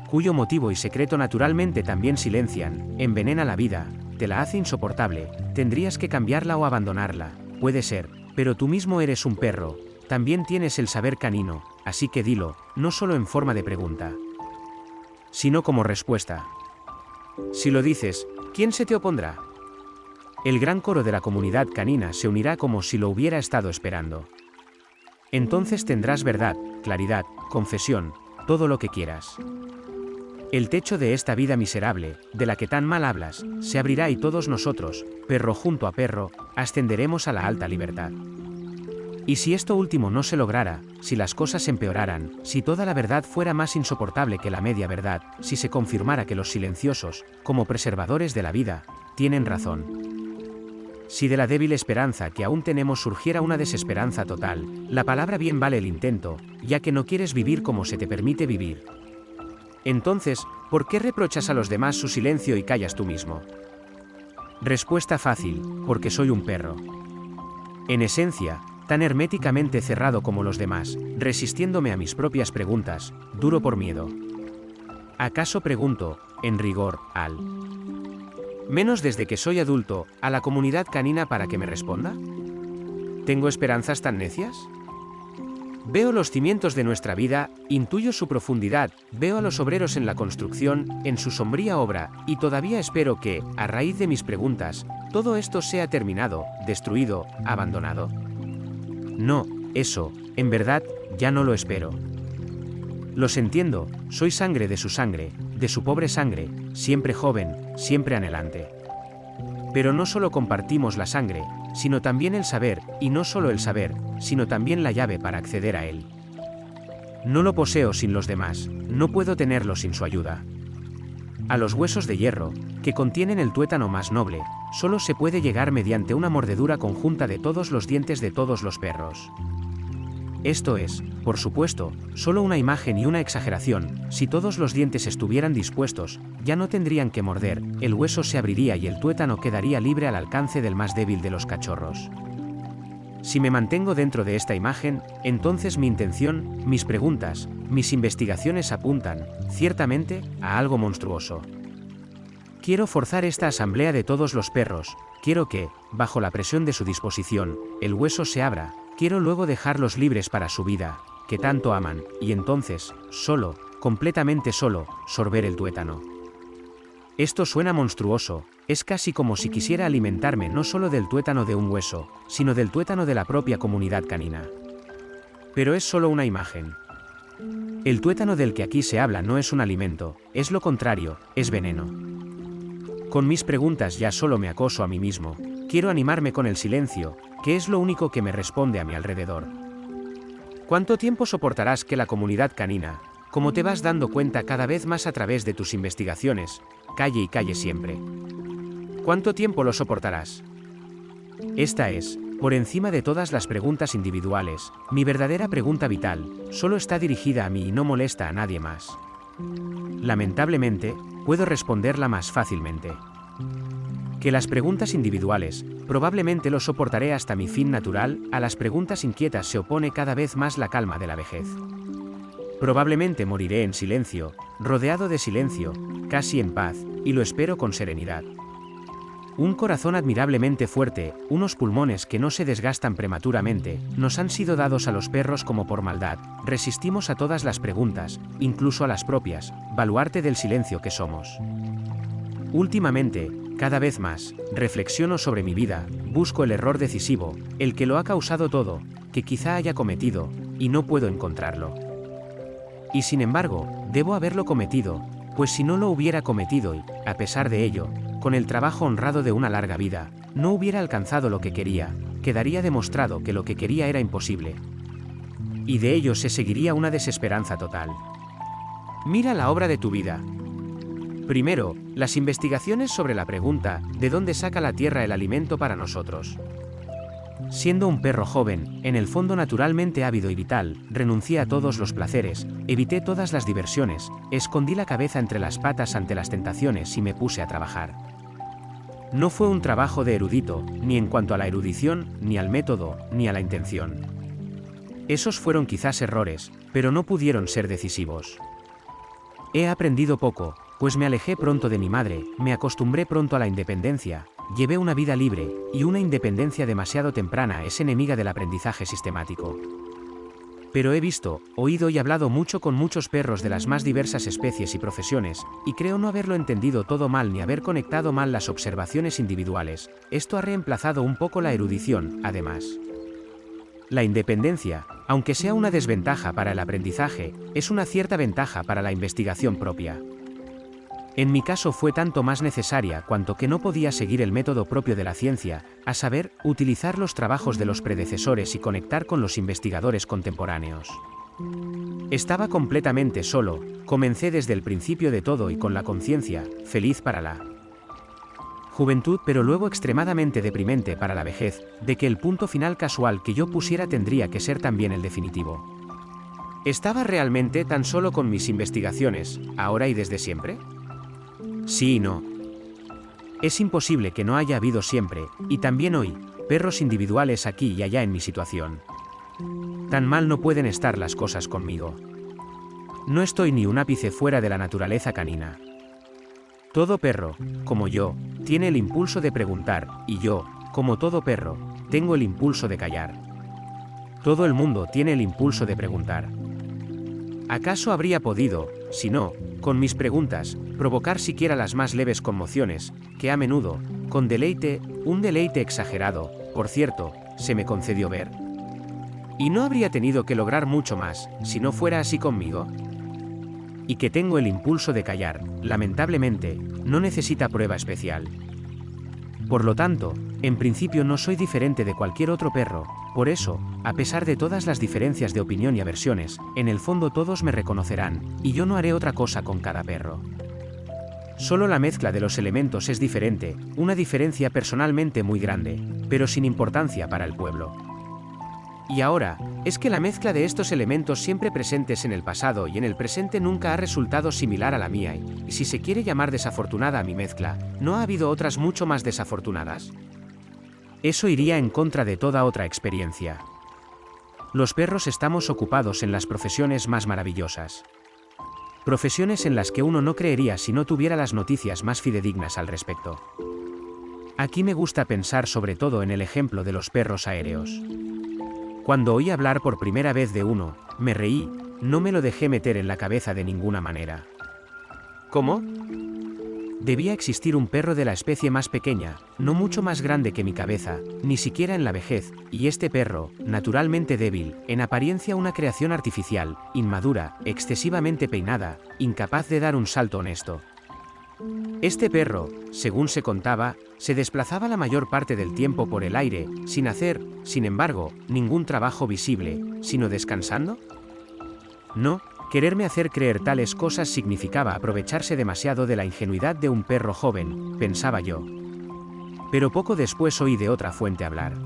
cuyo motivo y secreto naturalmente también silencian, envenena la vida, te la hace insoportable, tendrías que cambiarla o abandonarla, puede ser, pero tú mismo eres un perro, también tienes el saber canino, así que dilo, no solo en forma de pregunta, sino como respuesta. Si lo dices, ¿quién se te opondrá? El gran coro de la comunidad canina se unirá como si lo hubiera estado esperando. Entonces tendrás verdad, claridad, confesión, todo lo que quieras. El techo de esta vida miserable, de la que tan mal hablas, se abrirá y todos nosotros, perro junto a perro, ascenderemos a la alta libertad. Y si esto último no se lograra, si las cosas empeoraran, si toda la verdad fuera más insoportable que la media verdad, si se confirmara que los silenciosos, como preservadores de la vida, tienen razón. Si de la débil esperanza que aún tenemos surgiera una desesperanza total, la palabra bien vale el intento, ya que no quieres vivir como se te permite vivir. Entonces, ¿por qué reprochas a los demás su silencio y callas tú mismo? Respuesta fácil, porque soy un perro. En esencia, tan herméticamente cerrado como los demás, resistiéndome a mis propias preguntas, duro por miedo. ¿Acaso pregunto, en rigor, menos desde que soy adulto, a la comunidad canina para que me responda? ¿Tengo esperanzas tan necias? Veo los cimientos de nuestra vida, intuyo su profundidad, veo a los obreros en la construcción, en su sombría obra, y todavía espero que, a raíz de mis preguntas, todo esto sea terminado, destruido, abandonado. No, eso, en verdad, ya no lo espero. Los entiendo, soy sangre, de su pobre sangre, siempre joven, siempre anhelante. Pero no solo compartimos la sangre, sino también el saber, y no solo el saber, sino también la llave para acceder a él. No lo poseo sin los demás, no puedo tenerlo sin su ayuda. A los huesos de hierro, que contienen el tuétano más noble, solo se puede llegar mediante una mordedura conjunta de todos los dientes de todos los perros. Esto es, por supuesto, solo una imagen y una exageración. Si todos los dientes estuvieran dispuestos, ya no tendrían que morder, el hueso se abriría y el tuétano quedaría libre al alcance del más débil de los cachorros. Si me mantengo dentro de esta imagen, entonces mi intención, mis preguntas, mis investigaciones apuntan, ciertamente, a algo monstruoso. Quiero forzar esta asamblea de todos los perros, quiero que, bajo la presión de su disposición, el hueso se abra, quiero luego dejarlos libres para su vida, que tanto aman, y entonces, solo, completamente solo, sorber el tuétano. Esto suena monstruoso, es casi como si quisiera alimentarme no solo del tuétano de un hueso, sino del tuétano de la propia comunidad canina. Pero es solo una imagen. El tuétano del que aquí se habla no es un alimento, es lo contrario, es veneno. Con mis preguntas ya solo me acoso a mí mismo, quiero animarme con el silencio, que es lo único que me responde a mi alrededor. ¿Cuánto tiempo soportarás que la comunidad canina, como te vas dando cuenta cada vez más a través de tus investigaciones, calle y calle siempre? ¿Cuánto tiempo lo soportarás? Esta es, por encima de todas las preguntas individuales, mi verdadera pregunta vital, solo está dirigida a mí y no molesta a nadie más. Lamentablemente, puedo responderla más fácilmente. Que las preguntas individuales, probablemente lo soportaré hasta mi fin natural, a las preguntas inquietas se opone cada vez más la calma de la vejez. Probablemente moriré en silencio, rodeado de silencio, casi en paz, y lo espero con serenidad. Un corazón admirablemente fuerte, unos pulmones que no se desgastan prematuramente, nos han sido dados a los perros como por maldad, resistimos a todas las preguntas, incluso a las propias, baluarte del silencio que somos. Últimamente, cada vez más, reflexiono sobre mi vida, busco el error decisivo, el que lo ha causado todo, que quizá haya cometido, y no puedo encontrarlo. Y sin embargo, debo haberlo cometido, pues si no lo hubiera cometido y, a pesar de ello, con el trabajo honrado de una larga vida, no hubiera alcanzado lo que quería, quedaría demostrado que lo que quería era imposible. Y de ello se seguiría una desesperanza total. Mira la obra de tu vida. Primero, las investigaciones sobre la pregunta, ¿de dónde saca la tierra el alimento para nosotros? Siendo un perro joven, en el fondo naturalmente ávido y vital, renuncié a todos los placeres, evité todas las diversiones, escondí la cabeza entre las patas ante las tentaciones y me puse a trabajar. No fue un trabajo de erudito, ni en cuanto a la erudición, ni al método, ni a la intención. Esos fueron quizás errores, pero no pudieron ser decisivos. He aprendido poco, pues me alejé pronto de mi madre, me acostumbré pronto a la independencia, llevé una vida libre, y una independencia demasiado temprana es enemiga del aprendizaje sistemático. Pero he visto, oído y hablado mucho con muchos perros de las más diversas especies y profesiones, y creo no haberlo entendido todo mal ni haber conectado mal las observaciones individuales. Esto ha reemplazado un poco la erudición, además. La independencia, aunque sea una desventaja para el aprendizaje, es una cierta ventaja para la investigación propia. En mi caso fue tanto más necesaria cuanto que no podía seguir el método propio de la ciencia, a saber, utilizar los trabajos de los predecesores y conectar con los investigadores contemporáneos. Estaba completamente solo, comencé desde el principio de todo y con la conciencia, feliz para la juventud pero luego extremadamente deprimente para la vejez, de que el punto final casual que yo pusiera tendría que ser también el definitivo. ¿Estaba realmente tan solo con mis investigaciones, ahora y desde siempre? Sí y no. Es imposible que no haya habido siempre, y también hoy, perros individuales aquí y allá en mi situación. Tan mal no pueden estar las cosas conmigo. No estoy ni un ápice fuera de la naturaleza canina. Todo perro, como yo, tiene el impulso de preguntar, y yo, como todo perro, tengo el impulso de callar. Todo el mundo tiene el impulso de preguntar. ¿Acaso habría podido, si no, con mis preguntas, provocar siquiera las más leves conmociones, que a menudo, con deleite, un deleite exagerado, por cierto, se me concedió ver? ¿Y no habría tenido que lograr mucho más, si no fuera así conmigo? y que tengo el impulso de callar, lamentablemente, no necesita prueba especial. Por lo tanto, en principio no soy diferente de cualquier otro perro, por eso, a pesar de todas las diferencias de opinión y aversiones, en el fondo todos me reconocerán, y yo no haré otra cosa con cada perro. Solo la mezcla de los elementos es diferente, una diferencia personalmente muy grande, pero sin importancia para el pueblo. Y ahora, es que la mezcla de estos elementos siempre presentes en el pasado y en el presente nunca ha resultado similar a la mía y si se quiere llamar desafortunada a mi mezcla, ¿no ha habido otras mucho más desafortunadas? Eso iría en contra de toda otra experiencia. Los perros estamos ocupados en las profesiones más maravillosas. Profesiones en las que uno no creería si no tuviera las noticias más fidedignas al respecto. Aquí me gusta pensar sobre todo en el ejemplo de los perros aéreos. Cuando oí hablar por primera vez de uno, me reí, no me lo dejé meter en la cabeza de ninguna manera. ¿Cómo? Debía existir un perro de la especie más pequeña, no mucho más grande que mi cabeza, ni siquiera en la vejez, y este perro, naturalmente débil, en apariencia una creación artificial, inmadura, excesivamente peinada, incapaz de dar un salto honesto. Este perro, según se contaba, se desplazaba la mayor parte del tiempo por el aire, sin hacer, sin embargo, ningún trabajo visible, sino descansando. No, quererme hacer creer tales cosas significaba aprovecharse demasiado de la ingenuidad de un perro joven, pensaba yo. Pero poco después oí de otra fuente hablar.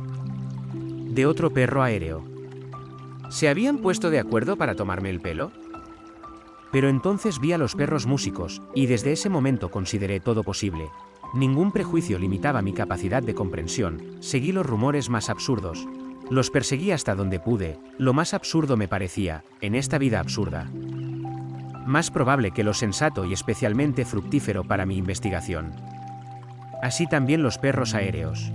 De otro perro aéreo. ¿Se habían puesto de acuerdo para tomarme el pelo? Pero entonces vi a los perros músicos, y desde ese momento consideré todo posible. Ningún prejuicio limitaba mi capacidad de comprensión, seguí los rumores más absurdos. Los perseguí hasta donde pude, lo más absurdo me parecía, en esta vida absurda. Más probable que lo sensato y especialmente fructífero para mi investigación. Así también los perros aéreos.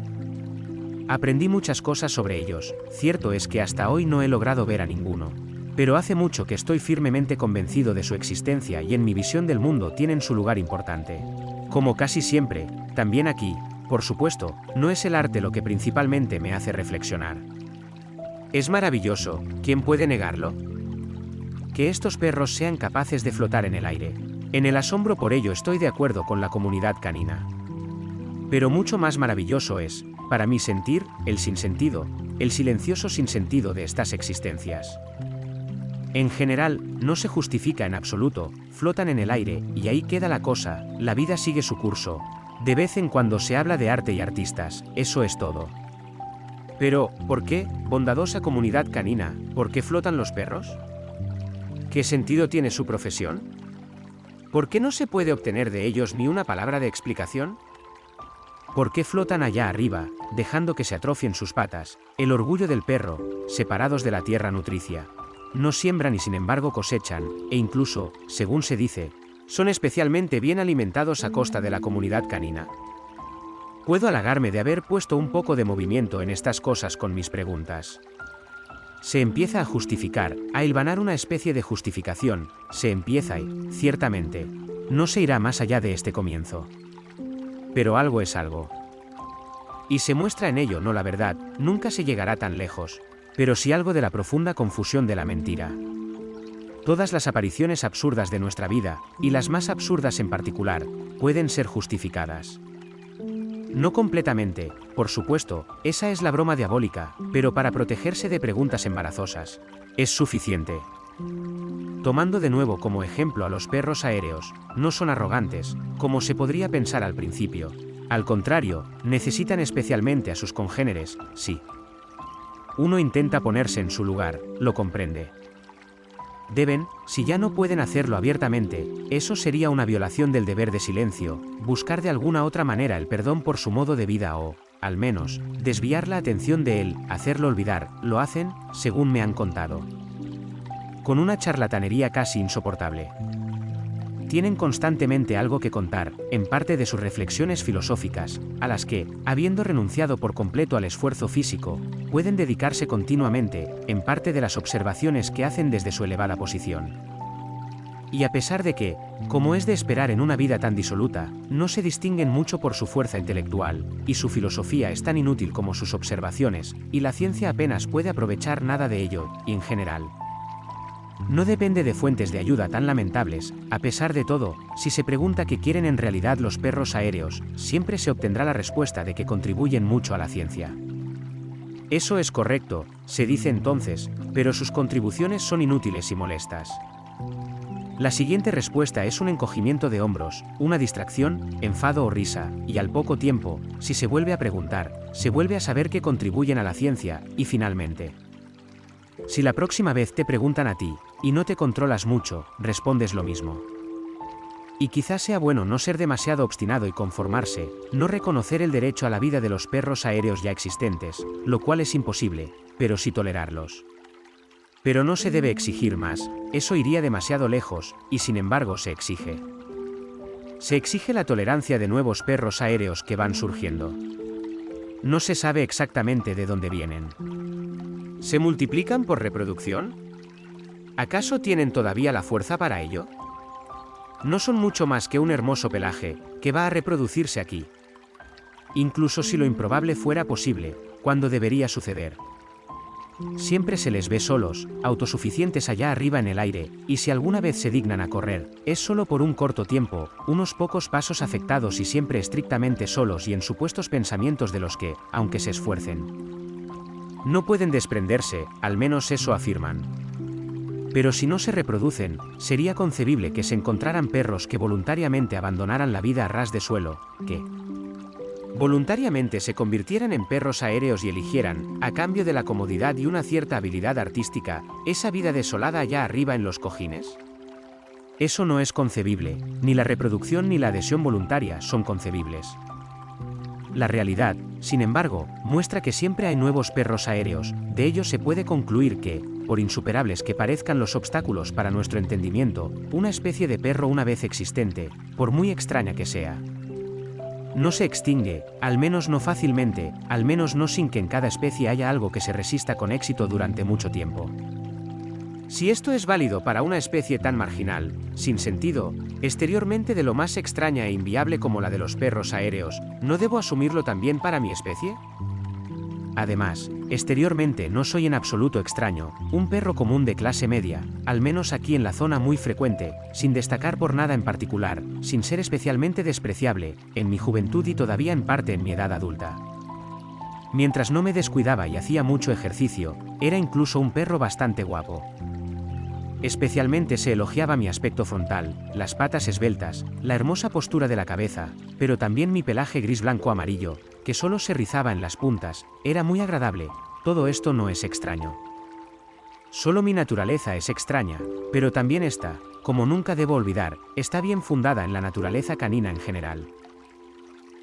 Aprendí muchas cosas sobre ellos, cierto es que hasta hoy no he logrado ver a ninguno. Pero hace mucho que estoy firmemente convencido de su existencia y en mi visión del mundo tienen su lugar importante. Como casi siempre, también aquí, por supuesto, no es el arte lo que principalmente me hace reflexionar. Es maravilloso, ¿quién puede negarlo? Que estos perros sean capaces de flotar en el aire. En el asombro por ello estoy de acuerdo con la comunidad canina. Pero mucho más maravilloso es, para mí sentir, el sinsentido, el silencioso sinsentido de estas existencias. En general, no se justifica en absoluto, flotan en el aire, y ahí queda la cosa, la vida sigue su curso. De vez en cuando se habla de arte y artistas, eso es todo. Pero, ¿por qué, bondadosa comunidad canina, por qué flotan los perros? ¿Qué sentido tiene su profesión? ¿Por qué no se puede obtener de ellos ni una palabra de explicación? ¿Por qué flotan allá arriba, dejando que se atrofien sus patas, el orgullo del perro, separados de la tierra nutricia? No siembran y sin embargo cosechan, e incluso, según se dice, son especialmente bien alimentados a costa de la comunidad canina. Puedo halagarme de haber puesto un poco de movimiento en estas cosas con mis preguntas. Se empieza a justificar, a hilvanar una especie de justificación, se empieza y, ciertamente, no se irá más allá de este comienzo. Pero algo es algo. Y se muestra en ello no la verdad, nunca se llegará tan lejos, pero sí algo de la profunda confusión de la mentira. Todas las apariciones absurdas de nuestra vida, y las más absurdas en particular, pueden ser justificadas. No completamente, por supuesto, esa es la broma diabólica, pero para protegerse de preguntas embarazosas, es suficiente. Tomando de nuevo como ejemplo a los perros aéreos, no son arrogantes, como se podría pensar al principio. Al contrario, necesitan especialmente a sus congéneres, sí. Uno intenta ponerse en su lugar, lo comprende. Deben, si ya no pueden hacerlo abiertamente, eso sería una violación del deber de silencio, buscar de alguna otra manera el perdón por su modo de vida o, al menos, desviar la atención de él, hacerlo olvidar, lo hacen, según me han contado. Con una charlatanería casi insoportable. Tienen constantemente algo que contar, en parte de sus reflexiones filosóficas, a las que, habiendo renunciado por completo al esfuerzo físico, pueden dedicarse continuamente, en parte de las observaciones que hacen desde su elevada posición. Y a pesar de que, como es de esperar en una vida tan disoluta, no se distinguen mucho por su fuerza intelectual, y su filosofía es tan inútil como sus observaciones, y la ciencia apenas puede aprovechar nada de ello, y en general. No depende de fuentes de ayuda tan lamentables. A pesar de todo, si se pregunta qué quieren en realidad los perros aéreos, siempre se obtendrá la respuesta de que contribuyen mucho a la ciencia. Eso es correcto, se dice entonces, pero sus contribuciones son inútiles y molestas. La siguiente respuesta es un encogimiento de hombros, una distracción, enfado o risa, y al poco tiempo, si se vuelve a preguntar, se vuelve a saber que contribuyen a la ciencia, y finalmente. Si la próxima vez te preguntan a ti, y no te controlas mucho, respondes lo mismo. Y quizás sea bueno no ser demasiado obstinado y conformarse, no reconocer el derecho a la vida de los perros aéreos ya existentes, lo cual es imposible, pero sí tolerarlos. Pero no se debe exigir más, eso iría demasiado lejos, y sin embargo se exige. Se exige la tolerancia de nuevos perros aéreos que van surgiendo. No se sabe exactamente de dónde vienen. ¿Se multiplican por reproducción? ¿Acaso tienen todavía la fuerza para ello? No son mucho más que un hermoso pelaje, que va a reproducirse aquí. Incluso si lo improbable fuera posible, ¿cuándo debería suceder? Siempre se les ve solos, autosuficientes allá arriba en el aire, y si alguna vez se dignan a correr, es solo por un corto tiempo, unos pocos pasos afectados y siempre estrictamente solos y en supuestos pensamientos de los que, aunque se esfuercen, no pueden desprenderse, al menos eso afirman. Pero si no se reproducen, sería concebible que se encontraran perros que voluntariamente abandonaran la vida a ras de suelo, que voluntariamente se convirtieran en perros aéreos y eligieran, a cambio de la comodidad y una cierta habilidad artística, esa vida desolada allá arriba en los cojines. Eso no es concebible, ni la reproducción ni la adhesión voluntaria son concebibles. La realidad, sin embargo, muestra que siempre hay nuevos perros aéreos, de ello se puede concluir que, por insuperables que parezcan los obstáculos para nuestro entendimiento, una especie de perro una vez existente, por muy extraña que sea, no se extingue, al menos no fácilmente, al menos no sin que en cada especie haya algo que se resista con éxito durante mucho tiempo. Si esto es válido para una especie tan marginal, sin sentido, exteriormente de lo más extraña e inviable como la de los perros aéreos, ¿no debo asumirlo también para mi especie? Además, exteriormente no soy en absoluto extraño, un perro común de clase media, al menos aquí en la zona muy frecuente, sin destacar por nada en particular, sin ser especialmente despreciable, en mi juventud y todavía en parte en mi edad adulta. Mientras no me descuidaba y hacía mucho ejercicio, era incluso un perro bastante guapo. Especialmente se elogiaba mi aspecto frontal, las patas esbeltas, la hermosa postura de la cabeza, pero también mi pelaje gris blanco amarillo, que solo se rizaba en las puntas, era muy agradable. Todo esto no es extraño. Solo mi naturaleza es extraña, pero también esta, como nunca debo olvidar, está bien fundada en la naturaleza canina en general.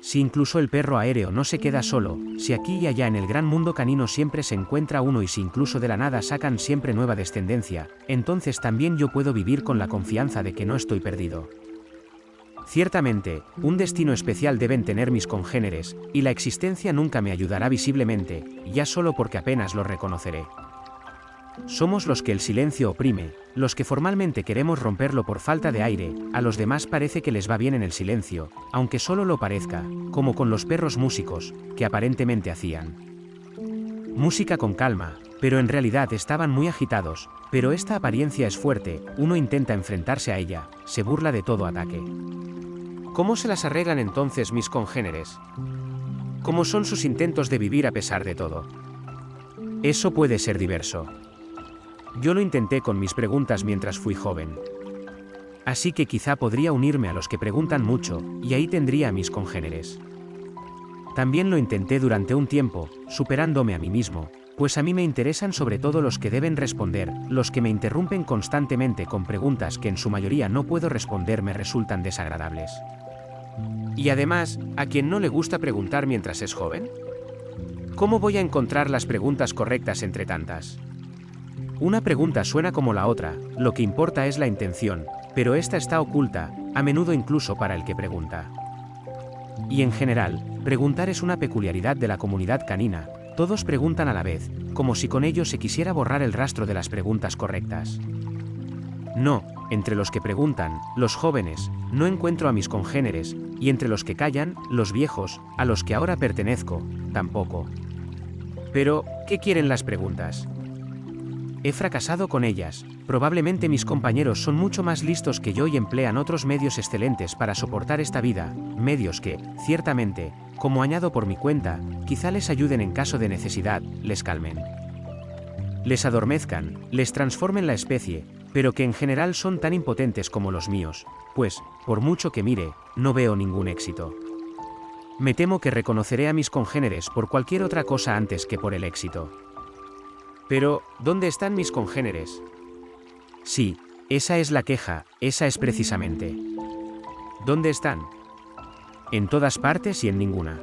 Si incluso el perro aéreo no se queda solo, si aquí y allá en el gran mundo canino siempre se encuentra uno y si incluso de la nada sacan siempre nueva descendencia, entonces también yo puedo vivir con la confianza de que no estoy perdido. Ciertamente, un destino especial deben tener mis congéneres, y la existencia nunca me ayudará visiblemente, ya solo porque apenas lo reconoceré. Somos los que el silencio oprime, los que formalmente queremos romperlo por falta de aire, a los demás parece que les va bien en el silencio, aunque solo lo parezca, como con los perros músicos, que aparentemente hacían música con calma, pero en realidad estaban muy agitados, pero esta apariencia es fuerte, uno intenta enfrentarse a ella, se burla de todo ataque. ¿Cómo se las arreglan entonces mis congéneres? ¿Cómo son sus intentos de vivir a pesar de todo? Eso puede ser diverso. Yo lo intenté con mis preguntas mientras fui joven. Así que quizá podría unirme a los que preguntan mucho, y ahí tendría a mis congéneres. También lo intenté durante un tiempo, superándome a mí mismo, pues a mí me interesan sobre todo los que deben responder, los que me interrumpen constantemente con preguntas que en su mayoría no puedo responder me resultan desagradables. Y además, ¿a quien no le gusta preguntar mientras es joven? ¿Cómo voy a encontrar las preguntas correctas entre tantas? Una pregunta suena como la otra, lo que importa es la intención, pero esta está oculta, a menudo incluso para el que pregunta. Y en general, preguntar es una peculiaridad de la comunidad canina, todos preguntan a la vez, como si con ello se quisiera borrar el rastro de las preguntas correctas. No, entre los que preguntan, los jóvenes, no encuentro a mis congéneres, y entre los que callan, los viejos, a los que ahora pertenezco, tampoco. Pero, ¿qué quieren las preguntas? he fracasado con ellas. Probablemente mis compañeros son mucho más listos que yo y emplean otros medios excelentes para soportar esta vida, medios que, ciertamente, como añado por mi cuenta, quizá les ayuden en caso de necesidad, les calmen, les adormezcan, les transformen la especie, pero que en general son tan impotentes como los míos, pues, por mucho que mire, no veo ningún éxito. Me temo que reconoceré a mis congéneres por cualquier otra cosa antes que por el éxito. Pero, ¿dónde están mis congéneres? Sí, esa es la queja, esa es precisamente. ¿Dónde están? En todas partes y en ninguna.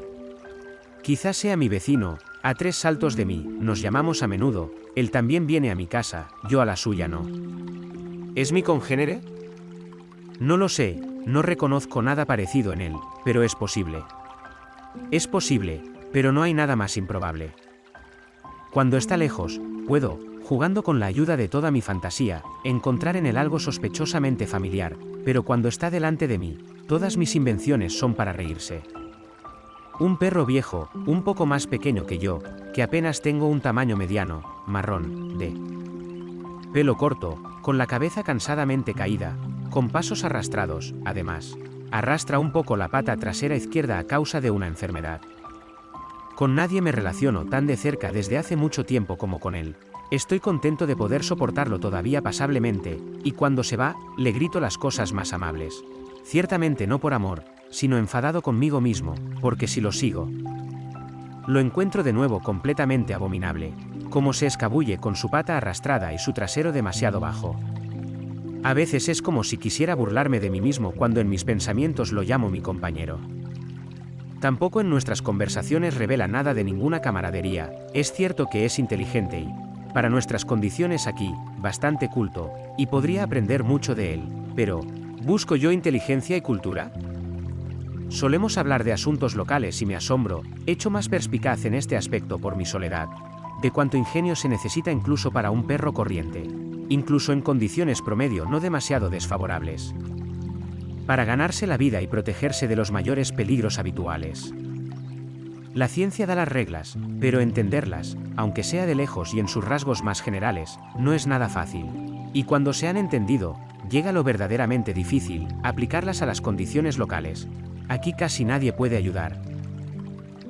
Quizás sea mi vecino, a 3 saltos de mí, nos llamamos a menudo, él también viene a mi casa, yo a la suya no. ¿Es mi congénere? No lo sé, no reconozco nada parecido en él, pero es posible. Es posible, pero no hay nada más improbable. Cuando está lejos, puedo, jugando con la ayuda de toda mi fantasía, encontrar en él algo sospechosamente familiar, pero cuando está delante de mí, todas mis invenciones son para reírse. Un perro viejo, un poco más pequeño que yo, que apenas tengo un tamaño mediano, marrón, de pelo corto, con la cabeza cansadamente caída, con pasos arrastrados, además. Arrastra un poco la pata trasera izquierda a causa de una enfermedad. Con nadie me relaciono tan de cerca desde hace mucho tiempo como con él. Estoy contento de poder soportarlo todavía pasablemente, y cuando se va, le grito las cosas más amables. Ciertamente no por amor, sino enfadado conmigo mismo, porque si lo sigo, lo encuentro de nuevo completamente abominable, como se escabulle con su pata arrastrada y su trasero demasiado bajo. A veces es como si quisiera burlarme de mí mismo cuando en mis pensamientos lo llamo mi compañero. Tampoco en nuestras conversaciones revela nada de ninguna camaradería, es cierto que es inteligente y, para nuestras condiciones aquí, bastante culto, y podría aprender mucho de él, pero, ¿busco yo inteligencia y cultura? Solemos hablar de asuntos locales y me asombro, hecho más perspicaz en este aspecto por mi soledad, de cuánto ingenio se necesita incluso para un perro corriente, incluso en condiciones promedio no demasiado desfavorables, para ganarse la vida y protegerse de los mayores peligros habituales. La ciencia da las reglas, pero entenderlas, aunque sea de lejos y en sus rasgos más generales, no es nada fácil. Y cuando se han entendido, llega lo verdaderamente difícil, aplicarlas a las condiciones locales. Aquí casi nadie puede ayudar.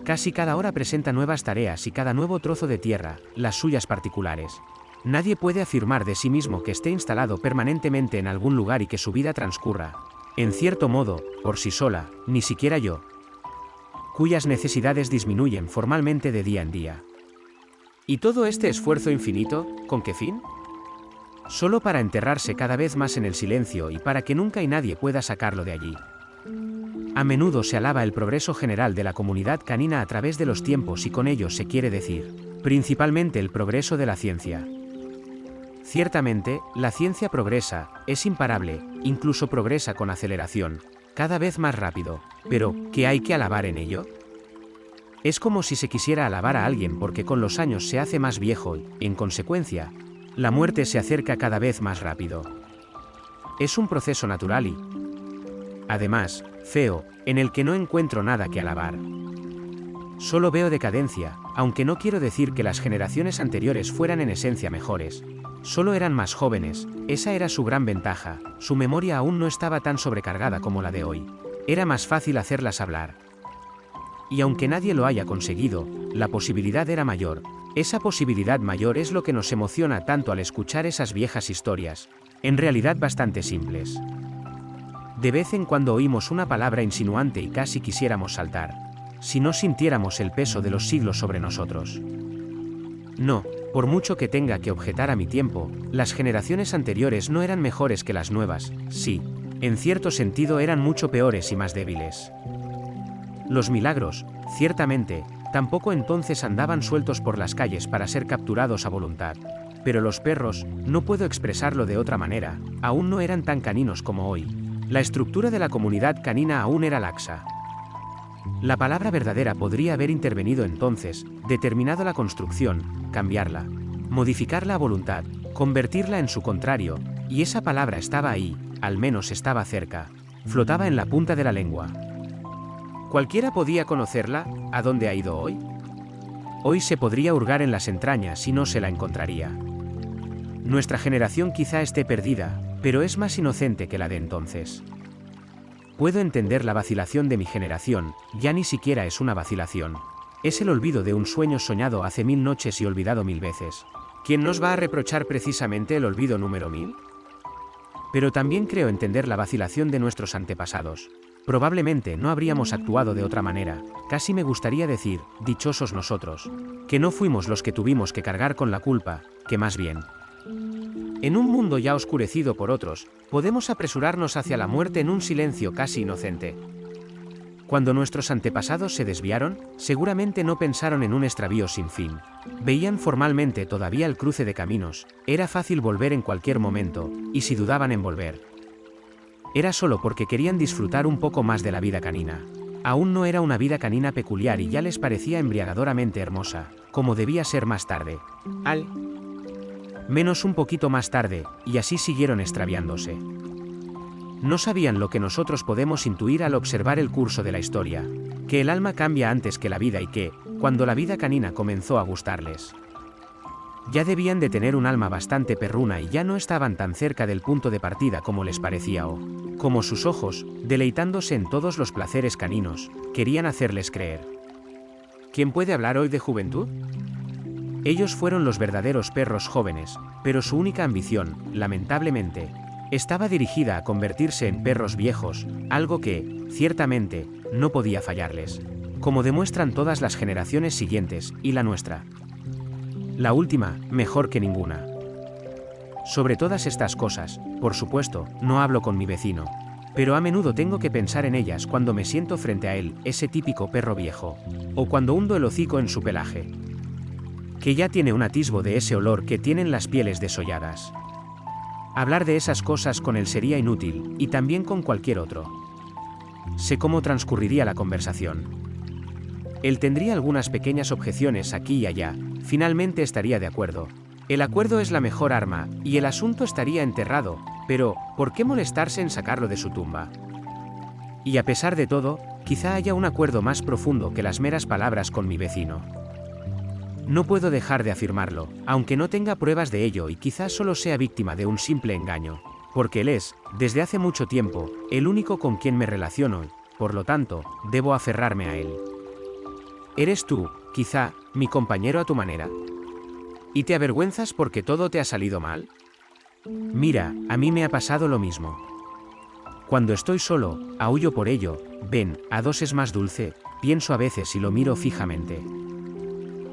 Casi cada hora presenta nuevas tareas y cada nuevo trozo de tierra, las suyas particulares. Nadie puede afirmar de sí mismo que esté instalado permanentemente en algún lugar y que su vida transcurra, en cierto modo, por sí sola, ni siquiera yo, cuyas necesidades disminuyen formalmente de día en día. ¿Y todo este esfuerzo infinito, con qué fin? Solo para enterrarse cada vez más en el silencio y para que nunca y nadie pueda sacarlo de allí. A menudo se alaba el progreso general de la comunidad canina a través de los tiempos y con ello se quiere decir, principalmente el progreso de la ciencia. Ciertamente, la ciencia progresa, es imparable, incluso progresa con aceleración, cada vez más rápido, pero, ¿qué hay que alabar en ello? Es como si se quisiera alabar a alguien porque con los años se hace más viejo y, en consecuencia, la muerte se acerca cada vez más rápido. Es un proceso natural y, además, feo, en el que no encuentro nada que alabar. Solo veo decadencia, aunque no quiero decir que las generaciones anteriores fueran en esencia mejores. Solo eran más jóvenes, esa era su gran ventaja, su memoria aún no estaba tan sobrecargada como la de hoy. Era más fácil hacerlas hablar. Y aunque nadie lo haya conseguido, la posibilidad era mayor. Esa posibilidad mayor es lo que nos emociona tanto al escuchar esas viejas historias, en realidad bastante simples. De vez en cuando oímos una palabra insinuante y casi quisiéramos saltar, si no sintiéramos el peso de los siglos sobre nosotros. No, por mucho que tenga que objetar a mi tiempo, las generaciones anteriores no eran mejores que las nuevas, sí, en cierto sentido eran mucho peores y más débiles. Los milagros, ciertamente, tampoco entonces andaban sueltos por las calles para ser capturados a voluntad. Pero los perros, no puedo expresarlo de otra manera, aún no eran tan caninos como hoy. La estructura de la comunidad canina aún era laxa. La palabra verdadera podría haber intervenido entonces, determinado la construcción, cambiarla, modificarla a voluntad, convertirla en su contrario, y esa palabra estaba ahí, al menos estaba cerca, flotaba en la punta de la lengua. ¿Cualquiera podía conocerla? ¿A dónde ha ido hoy? Hoy se podría hurgar en las entrañas y no se la encontraría. Nuestra generación quizá esté perdida, pero es más inocente que la de entonces. Puedo entender la vacilación de mi generación, ya ni siquiera es una vacilación. Es el olvido de un sueño soñado hace 1000 noches y olvidado 1000 veces. ¿Quién nos va a reprochar precisamente el olvido número 1000? Pero también creo entender la vacilación de nuestros antepasados. Probablemente no habríamos actuado de otra manera, casi me gustaría decir, dichosos nosotros, que no fuimos los que tuvimos que cargar con la culpa, que más bien. En un mundo ya oscurecido por otros, podemos apresurarnos hacia la muerte en un silencio casi inocente. Cuando nuestros antepasados se desviaron, seguramente no pensaron en un extravío sin fin. Veían formalmente todavía el cruce de caminos, era fácil volver en cualquier momento, y si dudaban en volver, era solo porque querían disfrutar un poco más de la vida canina. Aún no era una vida canina peculiar y ya les parecía embriagadoramente hermosa, como debía ser más tarde. Al menos un poquito más tarde, y así siguieron extraviándose. No sabían lo que nosotros podemos intuir al observar el curso de la historia, que el alma cambia antes que la vida y que, cuando la vida canina comenzó a gustarles, ya debían de tener un alma bastante perruna y ya no estaban tan cerca del punto de partida como les parecía o, como sus ojos, deleitándose en todos los placeres caninos, querían hacerles creer. ¿Quién puede hablar hoy de juventud? Ellos fueron los verdaderos perros jóvenes, pero su única ambición, lamentablemente, estaba dirigida a convertirse en perros viejos, algo que, ciertamente, no podía fallarles, como demuestran todas las generaciones siguientes, y la nuestra. La última, mejor que ninguna. Sobre todas estas cosas, por supuesto, no hablo con mi vecino, pero a menudo tengo que pensar en ellas cuando me siento frente a él, ese típico perro viejo, o cuando hundo el hocico en su pelaje, que ya tiene un atisbo de ese olor que tienen las pieles desolladas. Hablar de esas cosas con él sería inútil, y también con cualquier otro. Sé cómo transcurriría la conversación. Él tendría algunas pequeñas objeciones aquí y allá, finalmente estaría de acuerdo. El acuerdo es la mejor arma, y el asunto estaría enterrado, pero, ¿por qué molestarse en sacarlo de su tumba? Y a pesar de todo, quizá haya un acuerdo más profundo que las meras palabras con mi vecino. No puedo dejar de afirmarlo, aunque no tenga pruebas de ello y quizás solo sea víctima de un simple engaño, porque él es, desde hace mucho tiempo, el único con quien me relaciono, por lo tanto, debo aferrarme a él. Eres tú, quizá, mi compañero a tu manera. ¿Y te avergüenzas porque todo te ha salido mal? Mira, a mí me ha pasado lo mismo. Cuando estoy solo, aúllo por ello, ven, a dos es más dulce, pienso a veces y lo miro fijamente.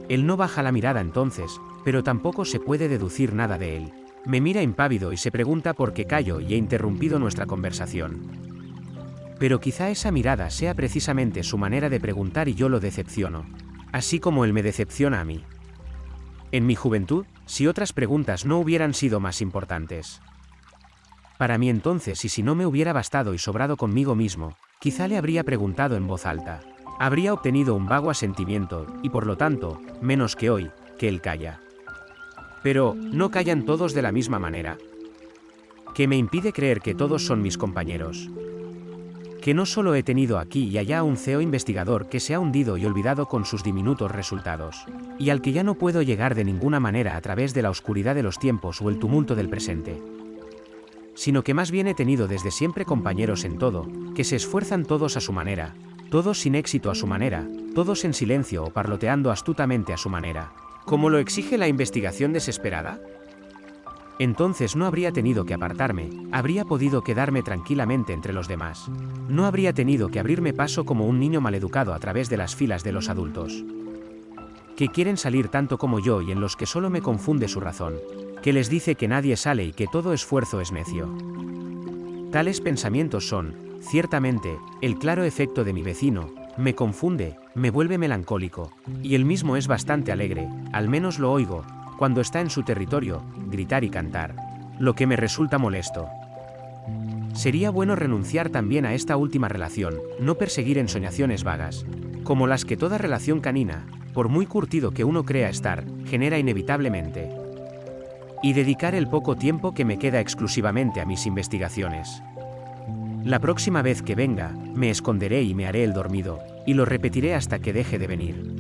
Él no baja la mirada entonces, pero tampoco se puede deducir nada de él. Me mira impávido y se pregunta por qué callo y he interrumpido nuestra conversación. Pero quizá esa mirada sea precisamente su manera de preguntar y yo lo decepciono, así como él me decepciona a mí. En mi juventud, si otras preguntas no hubieran sido más importantes para mí entonces, y si no me hubiera bastado y sobrado conmigo mismo, quizá le habría preguntado en voz alta. Habría obtenido un vago asentimiento, y por lo tanto, menos que hoy, que él calla. Pero, ¿no callan todos de la misma manera? ¿Qué me impide creer que todos son mis compañeros? Que no solo he tenido aquí y allá un CEO investigador que se ha hundido y olvidado con sus diminutos resultados, y al que ya no puedo llegar de ninguna manera a través de la oscuridad de los tiempos o el tumulto del presente, sino que más bien he tenido desde siempre compañeros en todo, que se esfuerzan todos a su manera, todos sin éxito a su manera, todos en silencio o parloteando astutamente a su manera, como lo exige la investigación desesperada. Entonces no habría tenido que apartarme, habría podido quedarme tranquilamente entre los demás. No habría tenido que abrirme paso como un niño maleducado a través de las filas de los adultos, que quieren salir tanto como yo y en los que solo me confunde su razón, que les dice que nadie sale y que todo esfuerzo es necio. Tales pensamientos son, ciertamente, el claro efecto de mi vecino, me confunde, me vuelve melancólico, y él mismo es bastante alegre, al menos lo oigo, cuando está en su territorio, gritar y cantar, lo que me resulta molesto. Sería bueno renunciar también a esta última relación, no perseguir ensoñaciones vagas, como las que toda relación canina, por muy curtido que uno crea estar, genera inevitablemente, y dedicar el poco tiempo que me queda exclusivamente a mis investigaciones. La próxima vez que venga, me esconderé y me haré el dormido, y lo repetiré hasta que deje de venir.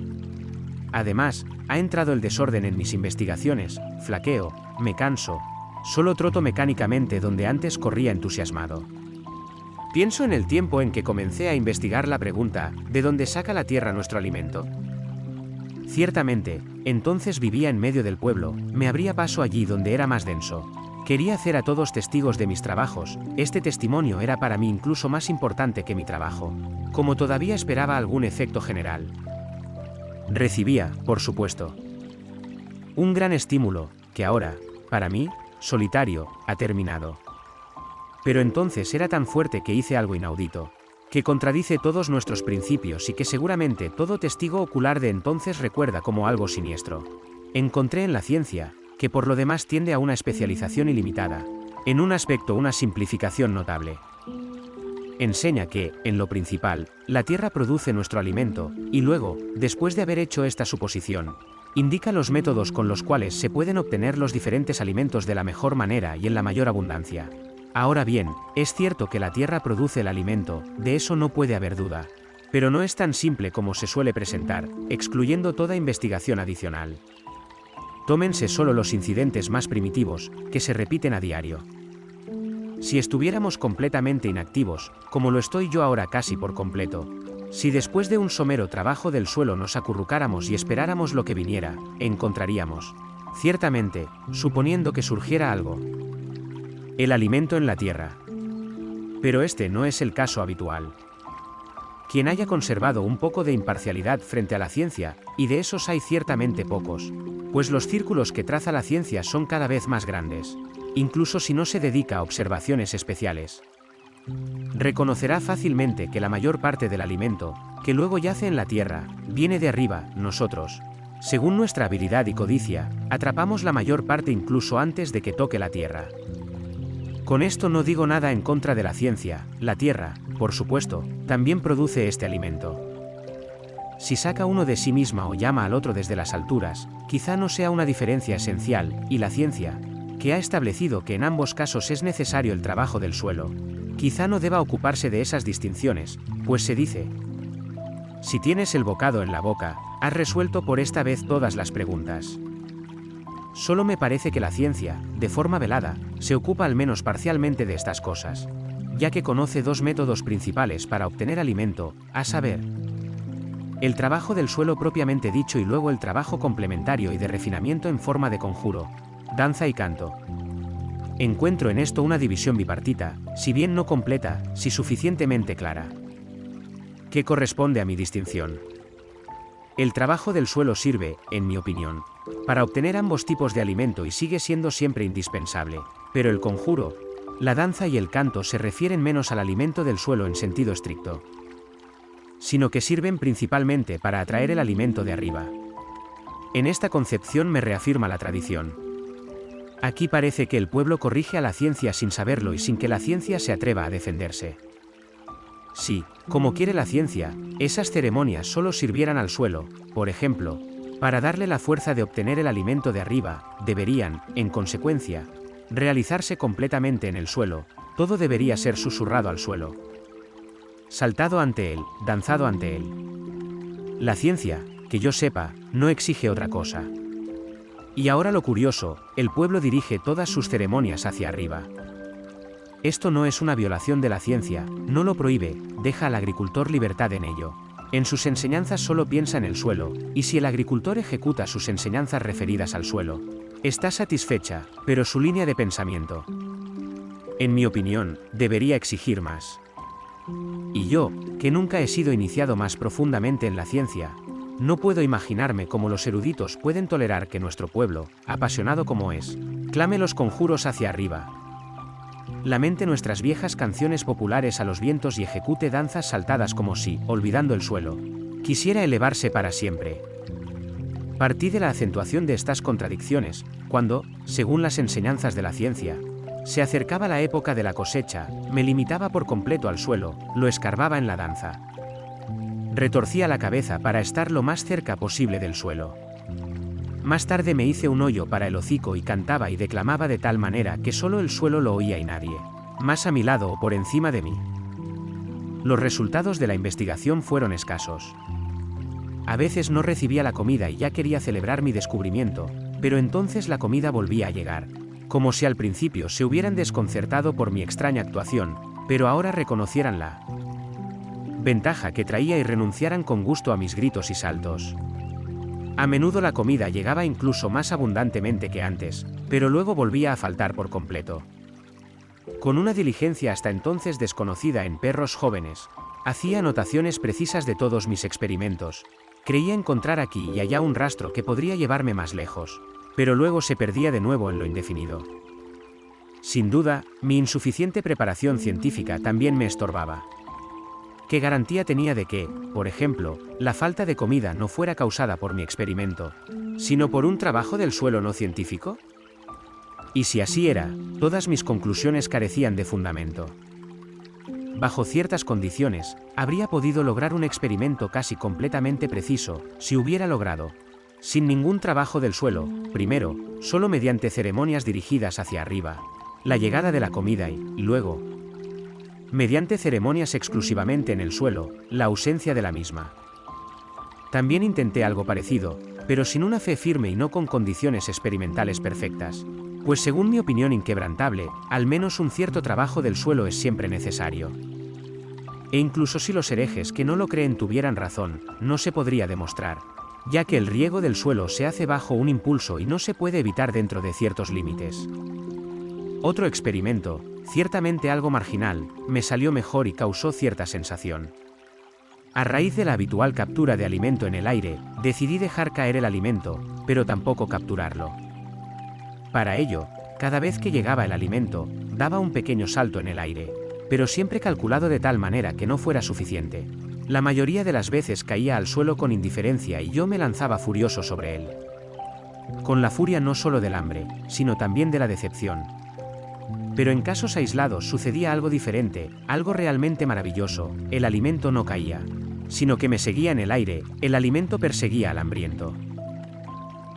Además, ha entrado el desorden en mis investigaciones, flaqueo, me canso, solo troto mecánicamente donde antes corría entusiasmado. Pienso en el tiempo en que comencé a investigar la pregunta, ¿de dónde saca la tierra nuestro alimento? Ciertamente, entonces vivía en medio del pueblo, me abría paso allí donde era más denso. Quería hacer a todos testigos de mis trabajos, este testimonio era para mí incluso más importante que mi trabajo. Como todavía esperaba algún efecto general. Recibía, por supuesto, un gran estímulo, que ahora, para mí, solitario, ha terminado. Pero entonces era tan fuerte que hice algo inaudito, que contradice todos nuestros principios y que seguramente todo testigo ocular de entonces recuerda como algo siniestro. Encontré en la ciencia, que por lo demás tiende a una especialización ilimitada, en un aspecto una simplificación notable. Enseña que, en lo principal, la tierra produce nuestro alimento, y luego, después de haber hecho esta suposición, indica los métodos con los cuales se pueden obtener los diferentes alimentos de la mejor manera y en la mayor abundancia. Ahora bien, es cierto que la tierra produce el alimento, de eso no puede haber duda. Pero no es tan simple como se suele presentar, excluyendo toda investigación adicional. Tómense solo los incidentes más primitivos, que se repiten a diario. Si estuviéramos completamente inactivos, como lo estoy yo ahora casi por completo, si después de un somero trabajo del suelo nos acurrucáramos y esperáramos lo que viniera, encontraríamos, ciertamente, suponiendo que surgiera algo, el alimento en la tierra. Pero este no es el caso habitual. Quien haya conservado un poco de imparcialidad frente a la ciencia, y de esos hay ciertamente pocos, pues los círculos que traza la ciencia son cada vez más grandes, incluso si no se dedica a observaciones especiales. Reconocerá fácilmente que la mayor parte del alimento, que luego yace en la tierra, viene de arriba. Nosotros, según nuestra habilidad y codicia, atrapamos la mayor parte incluso antes de que toque la tierra. Con esto no digo nada en contra de la ciencia, la tierra, por supuesto, también produce este alimento. Si saca uno de sí misma o llama al otro desde las alturas, quizá no sea una diferencia esencial, y la ciencia, que ha establecido que en ambos casos es necesario el trabajo del suelo, quizá no deba ocuparse de esas distinciones, pues se dice: si tienes el bocado en la boca, has resuelto por esta vez todas las preguntas. Solo me parece que la ciencia, de forma velada, se ocupa al menos parcialmente de estas cosas, ya que conoce dos métodos principales para obtener alimento, a saber, el trabajo del suelo propiamente dicho y luego el trabajo complementario y de refinamiento en forma de conjuro, danza y canto. Encuentro en esto una división bipartita, si bien no completa, sí suficientemente clara. ¿Qué corresponde a mi distinción? El trabajo del suelo sirve, en mi opinión, para obtener ambos tipos de alimento y sigue siendo siempre indispensable, pero el conjuro, la danza y el canto se refieren menos al alimento del suelo en sentido estricto, sino que sirven principalmente para atraer el alimento de arriba. En esta concepción me reafirma la tradición. Aquí parece que el pueblo corrige a la ciencia sin saberlo y sin que la ciencia se atreva a defenderse. Si, como quiere la ciencia, esas ceremonias solo sirvieran al suelo, por ejemplo, para darle la fuerza de obtener el alimento de arriba, deberían, en consecuencia, realizarse completamente en el suelo, todo debería ser susurrado al suelo. Saltado ante él, danzado ante él. La ciencia, que yo sepa, no exige otra cosa. Y ahora lo curioso, el pueblo dirige todas sus ceremonias hacia arriba. Esto no es una violación de la ciencia, no lo prohíbe, deja al agricultor libertad en ello. En sus enseñanzas solo piensa en el suelo, y si el agricultor ejecuta sus enseñanzas referidas al suelo, está satisfecha, pero su línea de pensamiento, en mi opinión, debería exigir más. Y yo, que nunca he sido iniciado más profundamente en la ciencia, no puedo imaginarme cómo los eruditos pueden tolerar que nuestro pueblo, apasionado como es, clame los conjuros hacia arriba, lamente nuestras viejas canciones populares a los vientos y ejecute danzas saltadas como si, olvidando el suelo, quisiera elevarse para siempre. Partí de la acentuación de estas contradicciones, cuando, según las enseñanzas de la ciencia, se acercaba la época de la cosecha, me limitaba por completo al suelo, lo escarbaba en la danza. Retorcía la cabeza para estar lo más cerca posible del suelo. Más tarde me hice un hoyo para el hocico y cantaba y declamaba de tal manera que solo el suelo lo oía y nadie más a mi lado o por encima de mí. Los resultados de la investigación fueron escasos. A veces no recibía la comida y ya quería celebrar mi descubrimiento, pero entonces la comida volvía a llegar. Como si al principio se hubieran desconcertado por mi extraña actuación, pero ahora reconocieran la ventaja que traía y renunciaran con gusto a mis gritos y saltos. A menudo la comida llegaba incluso más abundantemente que antes, pero luego volvía a faltar por completo. Con una diligencia hasta entonces desconocida en perros jóvenes, hacía anotaciones precisas de todos mis experimentos. Creía encontrar aquí y allá un rastro que podría llevarme más lejos, pero luego se perdía de nuevo en lo indefinido. Sin duda, mi insuficiente preparación científica también me estorbaba. ¿Qué garantía tenía de que, por ejemplo, la falta de comida no fuera causada por mi experimento, sino por un trabajo del suelo no científico? Y si así era, todas mis conclusiones carecían de fundamento. Bajo ciertas condiciones, habría podido lograr un experimento casi completamente preciso, si hubiera logrado, sin ningún trabajo del suelo, primero, solo mediante ceremonias dirigidas hacia arriba, la llegada de la comida y, luego, mediante ceremonias exclusivamente en el suelo, la ausencia de la misma. También intenté algo parecido, pero sin una fe firme y no con condiciones experimentales perfectas, pues según mi opinión inquebrantable, al menos un cierto trabajo del suelo es siempre necesario. E incluso si los herejes que no lo creen tuvieran razón, no se podría demostrar, ya que el riego del suelo se hace bajo un impulso y no se puede evitar dentro de ciertos límites. Otro experimento, ciertamente algo marginal, me salió mejor y causó cierta sensación. A raíz de la habitual captura de alimento en el aire, decidí dejar caer el alimento, pero tampoco capturarlo. Para ello, cada vez que llegaba el alimento, daba un pequeño salto en el aire, pero siempre calculado de tal manera que no fuera suficiente. La mayoría de las veces caía al suelo con indiferencia y yo me lanzaba furioso sobre él. Con la furia no solo del hambre, sino también de la decepción. Pero en casos aislados sucedía algo diferente, algo realmente maravilloso: el alimento no caía, sino que me seguía en el aire, el alimento perseguía al hambriento.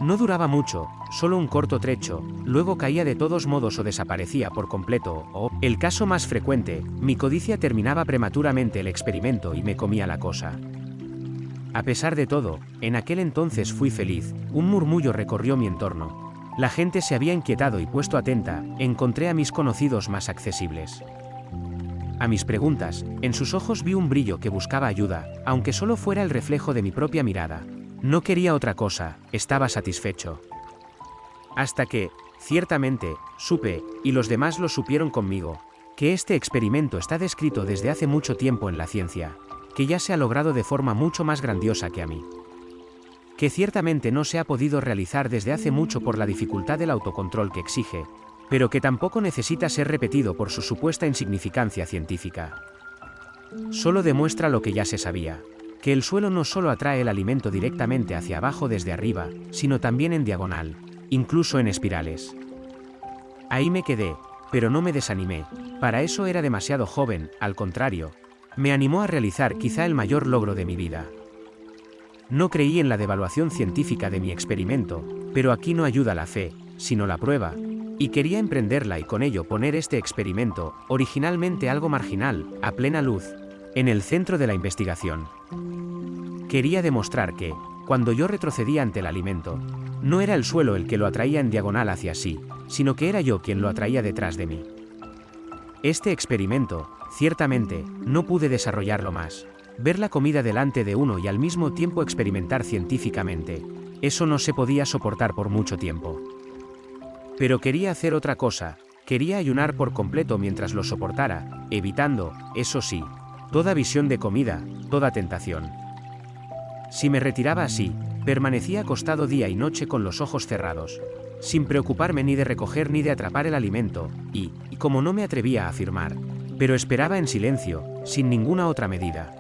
No duraba mucho, solo un corto trecho, luego caía de todos modos o desaparecía por completo, o, el caso más frecuente, mi codicia terminaba prematuramente el experimento y me comía la cosa. A pesar de todo, en aquel entonces fui feliz, un murmullo recorrió mi entorno. La gente se había inquietado y puesto atenta, encontré a mis conocidos más accesibles. A mis preguntas, en sus ojos vi un brillo que buscaba ayuda, aunque solo fuera el reflejo de mi propia mirada. No quería otra cosa, estaba satisfecho. Hasta que, ciertamente, supe, y los demás lo supieron conmigo, que este experimento está descrito desde hace mucho tiempo en la ciencia, que ya se ha logrado de forma mucho más grandiosa que a mí. Que ciertamente no se ha podido realizar desde hace mucho por la dificultad del autocontrol que exige, pero que tampoco necesita ser repetido por su supuesta insignificancia científica. Solo demuestra lo que ya se sabía, que el suelo no solo atrae el alimento directamente hacia abajo desde arriba, sino también en diagonal, incluso en espirales. Ahí me quedé, pero no me desanimé, para eso era demasiado joven, al contrario, me animó a realizar quizá el mayor logro de mi vida. No creí en la devaluación científica de mi experimento, pero aquí no ayuda la fe, sino la prueba, y quería emprenderla y con ello poner este experimento, originalmente algo marginal, a plena luz, en el centro de la investigación. Quería demostrar que, cuando yo retrocedía ante el alimento, no era el suelo el que lo atraía en diagonal hacia sí, sino que era yo quien lo atraía detrás de mí. Este experimento, ciertamente, no pude desarrollarlo más. Ver la comida delante de uno y al mismo tiempo experimentar científicamente, eso no se podía soportar por mucho tiempo. Pero quería hacer otra cosa, quería ayunar por completo mientras lo soportara, evitando, eso sí, toda visión de comida, toda tentación. Si me retiraba así, permanecía acostado día y noche con los ojos cerrados, sin preocuparme ni de recoger ni de atrapar el alimento, y como no me atrevía a afirmar, pero esperaba en silencio, sin ninguna otra medida.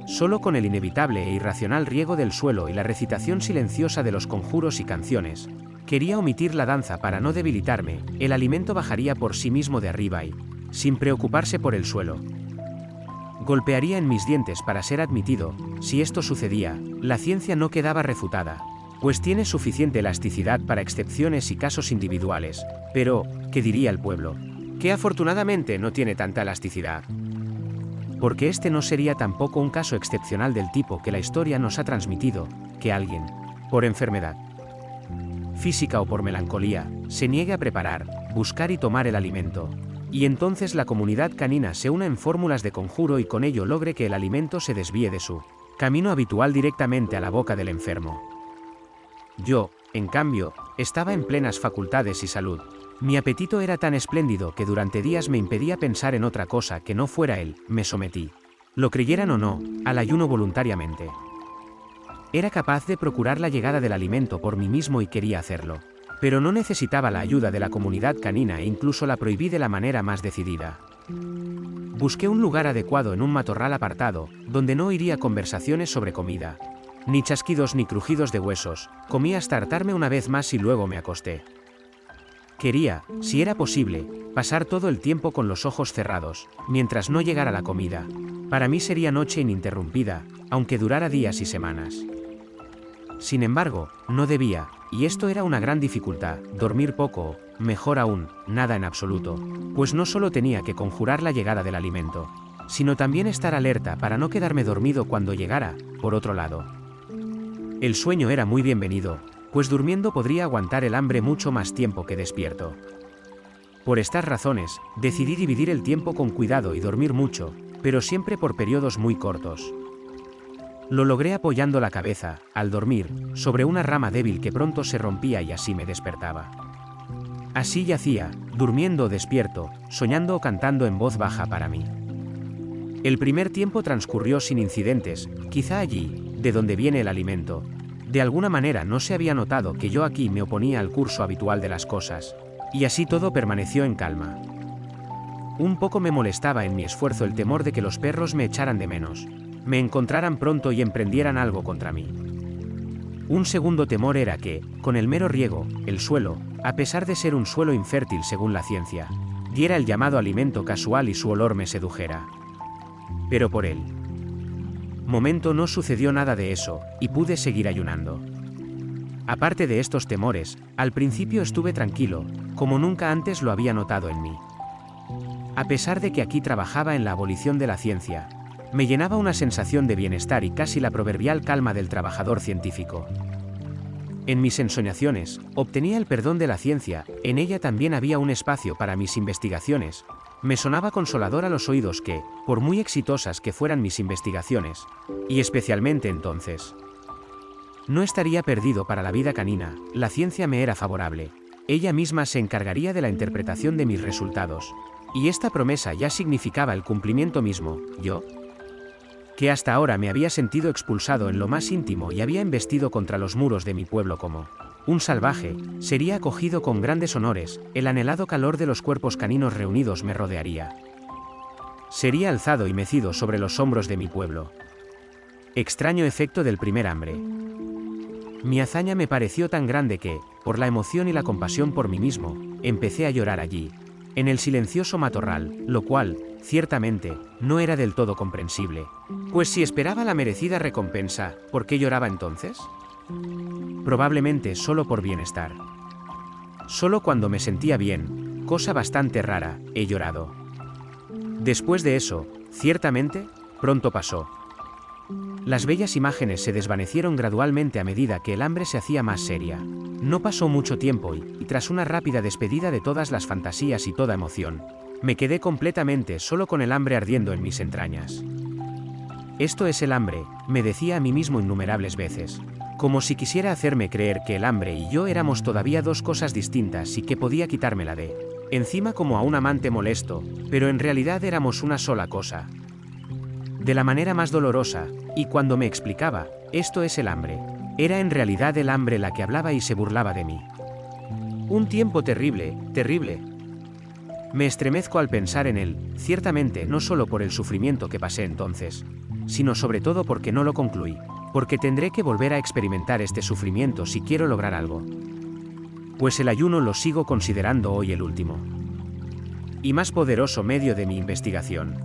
Solo con el inevitable e irracional riego del suelo y la recitación silenciosa de los conjuros y canciones, quería omitir la danza para no debilitarme, el alimento bajaría por sí mismo de arriba y, sin preocuparse por el suelo, golpearía en mis dientes para ser admitido. Si esto sucedía, la ciencia no quedaba refutada, pues tiene suficiente elasticidad para excepciones y casos individuales, pero, ¿qué diría el pueblo? Que afortunadamente no tiene tanta elasticidad. Porque este no sería tampoco un caso excepcional del tipo que la historia nos ha transmitido, que alguien, por enfermedad física o por melancolía, se niegue a preparar, buscar y tomar el alimento. Y entonces la comunidad canina se una en fórmulas de conjuro y con ello logre que el alimento se desvíe de su camino habitual directamente a la boca del enfermo. Yo, en cambio, estaba en plenas facultades y salud. Mi apetito era tan espléndido que durante días me impedía pensar en otra cosa que no fuera él. Me sometí, lo creyeran o no, al ayuno voluntariamente. Era capaz de procurar la llegada del alimento por mí mismo y quería hacerlo. Pero no necesitaba la ayuda de la comunidad canina e incluso la prohibí de la manera más decidida. Busqué un lugar adecuado en un matorral apartado, donde no oiría conversaciones sobre comida, ni chasquidos ni crujidos de huesos. Comí hasta hartarme una vez más y luego me acosté. Quería, si era posible, pasar todo el tiempo con los ojos cerrados, mientras no llegara la comida. Para mí sería noche ininterrumpida, aunque durara días y semanas. Sin embargo, no debía, y esto era una gran dificultad, dormir poco o, mejor aún, nada en absoluto, pues no solo tenía que conjurar la llegada del alimento, sino también estar alerta para no quedarme dormido cuando llegara. Por otro lado, el sueño era muy bienvenido, pues durmiendo podría aguantar el hambre mucho más tiempo que despierto. Por estas razones, decidí dividir el tiempo con cuidado y dormir mucho, pero siempre por periodos muy cortos. Lo logré apoyando la cabeza, al dormir, sobre una rama débil que pronto se rompía y así me despertaba. Así yacía, durmiendo o despierto, soñando o cantando en voz baja para mí. El primer tiempo transcurrió sin incidentes, quizá allí, de donde viene el alimento. De alguna manera no se había notado que yo aquí me oponía al curso habitual de las cosas, y así todo permaneció en calma. Un poco me molestaba en mi esfuerzo el temor de que los perros me echaran de menos, me encontraran pronto y emprendieran algo contra mí. Un segundo temor era que, con el mero riego, el suelo, a pesar de ser un suelo infértil según la ciencia, diera el llamado alimento casual y su olor me sedujera. Pero por el momento no sucedió nada de eso, y pude seguir ayunando. Aparte de estos temores, al principio estuve tranquilo, como nunca antes lo había notado en mí. A pesar de que aquí trabajaba en la abolición de la ciencia, me llenaba una sensación de bienestar y casi la proverbial calma del trabajador científico. En mis ensoñaciones, obtenía el perdón de la ciencia, en ella también había un espacio para mis investigaciones. Me sonaba consolador a los oídos que, por muy exitosas que fueran mis investigaciones, y especialmente entonces, no estaría perdido para la vida canina. La ciencia me era favorable. Ella misma se encargaría de la interpretación de mis resultados. Y esta promesa ya significaba el cumplimiento mismo. Yo, que hasta ahora me había sentido expulsado en lo más íntimo y había embestido contra los muros de mi pueblo como un salvaje, sería acogido con grandes honores. El anhelado calor de los cuerpos caninos reunidos me rodearía. Sería alzado y mecido sobre los hombros de mi pueblo. Extraño efecto del primer hambre. Mi hazaña me pareció tan grande que, por la emoción y la compasión por mí mismo, empecé a llorar allí, en el silencioso matorral, lo cual, ciertamente, no era del todo comprensible. Pues si esperaba la merecida recompensa, ¿por qué lloraba entonces? Probablemente solo por bienestar. Solo cuando me sentía bien, cosa bastante rara, he llorado. Después de eso, ciertamente, pronto pasó. Las bellas imágenes se desvanecieron gradualmente a medida que el hambre se hacía más seria. No pasó mucho tiempo y tras una rápida despedida de todas las fantasías y toda emoción, me quedé completamente solo con el hambre ardiendo en mis entrañas. Esto es el hambre, me decía a mí mismo innumerables veces, como si quisiera hacerme creer que el hambre y yo éramos todavía dos cosas distintas y que podía quitármela de encima como a un amante molesto, pero en realidad éramos una sola cosa. De la manera más dolorosa, y cuando me explicaba, esto es el hambre, era en realidad el hambre la que hablaba y se burlaba de mí. Un tiempo terrible, terrible. Me estremezco al pensar en él, ciertamente no solo por el sufrimiento que pasé entonces, sino sobre todo porque no lo concluí, porque tendré que volver a experimentar este sufrimiento si quiero lograr algo. Pues el ayuno lo sigo considerando hoy el último y más poderoso medio de mi investigación.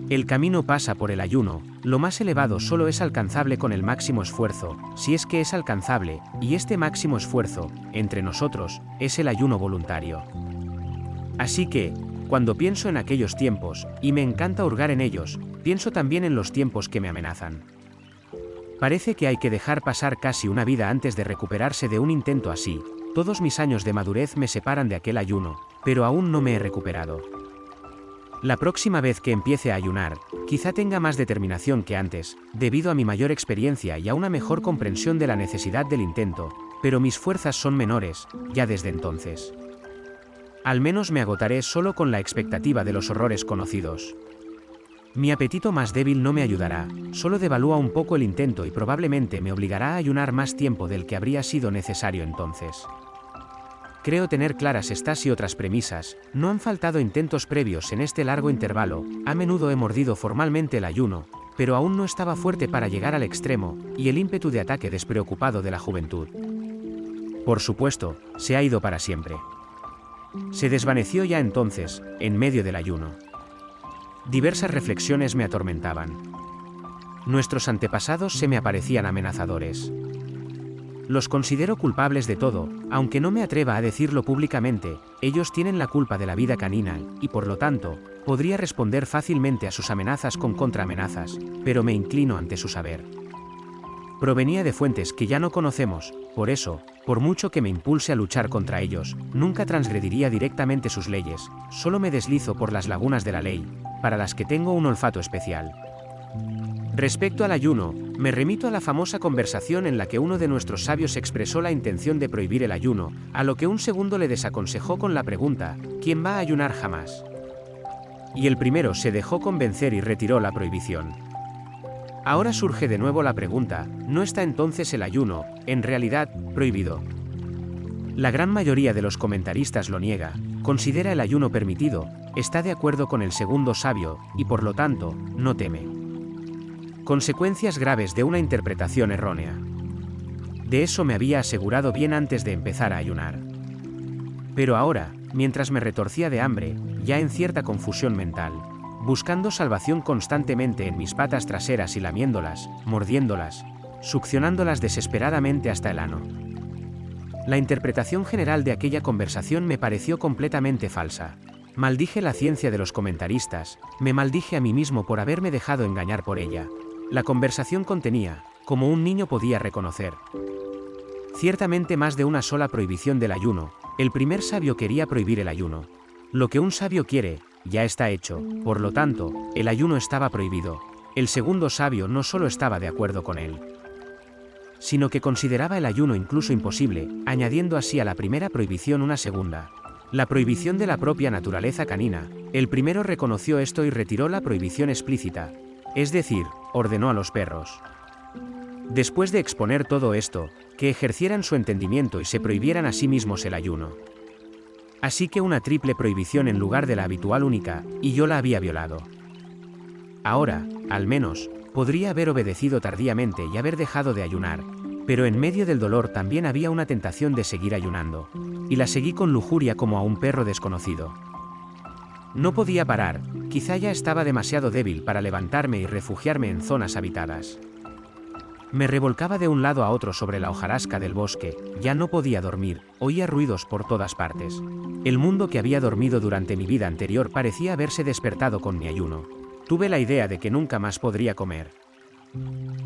El camino pasa por el ayuno, lo más elevado solo es alcanzable con el máximo esfuerzo, si es que es alcanzable, y este máximo esfuerzo, entre nosotros, es el ayuno voluntario. Así que, Cuando pienso en aquellos tiempos, y me encanta hurgar en ellos, pienso también en los tiempos que me amenazan. Parece que hay que dejar pasar casi una vida antes de recuperarse de un intento así. Todos mis años de madurez me separan de aquel ayuno, pero aún no me he recuperado. La próxima vez que empiece a ayunar, quizá tenga más determinación que antes, debido a mi mayor experiencia y a una mejor comprensión de la necesidad del intento, pero mis fuerzas son menores, ya desde entonces. Al menos me agotaré solo con la expectativa de los horrores conocidos. Mi apetito más débil no me ayudará, solo devalúa un poco el intento y probablemente me obligará a ayunar más tiempo del que habría sido necesario entonces. Creo tener claras estas y otras premisas, no han faltado intentos previos en este largo intervalo, a menudo he mordido formalmente el ayuno, pero aún no estaba fuerte para llegar al extremo, y el ímpetu de ataque despreocupado de la juventud. Por supuesto, se ha ido para siempre. Se desvaneció ya entonces, en medio del ayuno. Diversas reflexiones me atormentaban. Nuestros antepasados se me aparecían amenazadores. Los considero culpables de todo, aunque no me atreva a decirlo públicamente, ellos tienen la culpa de la vida canina, y por lo tanto, podría responder fácilmente a sus amenazas con contraamenazas, pero me inclino ante su saber. Provenía de fuentes que ya no conocemos, por eso, por mucho que me impulse a luchar contra ellos, nunca transgrediría directamente sus leyes, solo me deslizo por las lagunas de la ley, para las que tengo un olfato especial. Respecto al ayuno, me remito a la famosa conversación en la que uno de nuestros sabios expresó la intención de prohibir el ayuno, a lo que un segundo le desaconsejó con la pregunta, ¿quién va a ayunar jamás? Y el primero se dejó convencer y retiró la prohibición. Ahora surge de nuevo la pregunta, ¿no está entonces el ayuno, en realidad, prohibido? La gran mayoría de los comentaristas lo niega, considera el ayuno permitido, está de acuerdo con el segundo sabio, y por lo tanto, no teme consecuencias graves de una interpretación errónea. De eso me había asegurado bien antes de empezar a ayunar. Pero ahora, mientras me retorcía de hambre, ya en cierta confusión mental, buscando salvación constantemente en mis patas traseras y lamiéndolas, mordiéndolas, succionándolas desesperadamente hasta el ano. La interpretación general de aquella conversación me pareció completamente falsa. Maldije la ciencia de los comentaristas, me maldije a mí mismo por haberme dejado engañar por ella. La conversación contenía, como un niño podía reconocer, ciertamente más de una sola prohibición del ayuno. El primer sabio quería prohibir el ayuno. Lo que un sabio quiere, ya está hecho, por lo tanto, el ayuno estaba prohibido. El segundo sabio no solo estaba de acuerdo con él, sino que consideraba el ayuno incluso imposible, añadiendo así a la primera prohibición una segunda. La prohibición de la propia naturaleza canina. El primero reconoció esto y retiró la prohibición explícita, es decir, ordenó a los perros, después de exponer todo esto, que ejercieran su entendimiento y se prohibieran a sí mismos el ayuno. Así que una triple prohibición en lugar de la habitual única, y yo la había violado. Ahora, al menos, podría haber obedecido tardíamente y haber dejado de ayunar, pero en medio del dolor también había una tentación de seguir ayunando, y la seguí con lujuria como a un perro desconocido. No podía parar, quizá ya estaba demasiado débil para levantarme y refugiarme en zonas habitadas. Me revolcaba de un lado a otro sobre la hojarasca del bosque, ya no podía dormir, oía ruidos por todas partes. El mundo que había dormido durante mi vida anterior parecía haberse despertado con mi ayuno. Tuve la idea de que nunca más podría comer,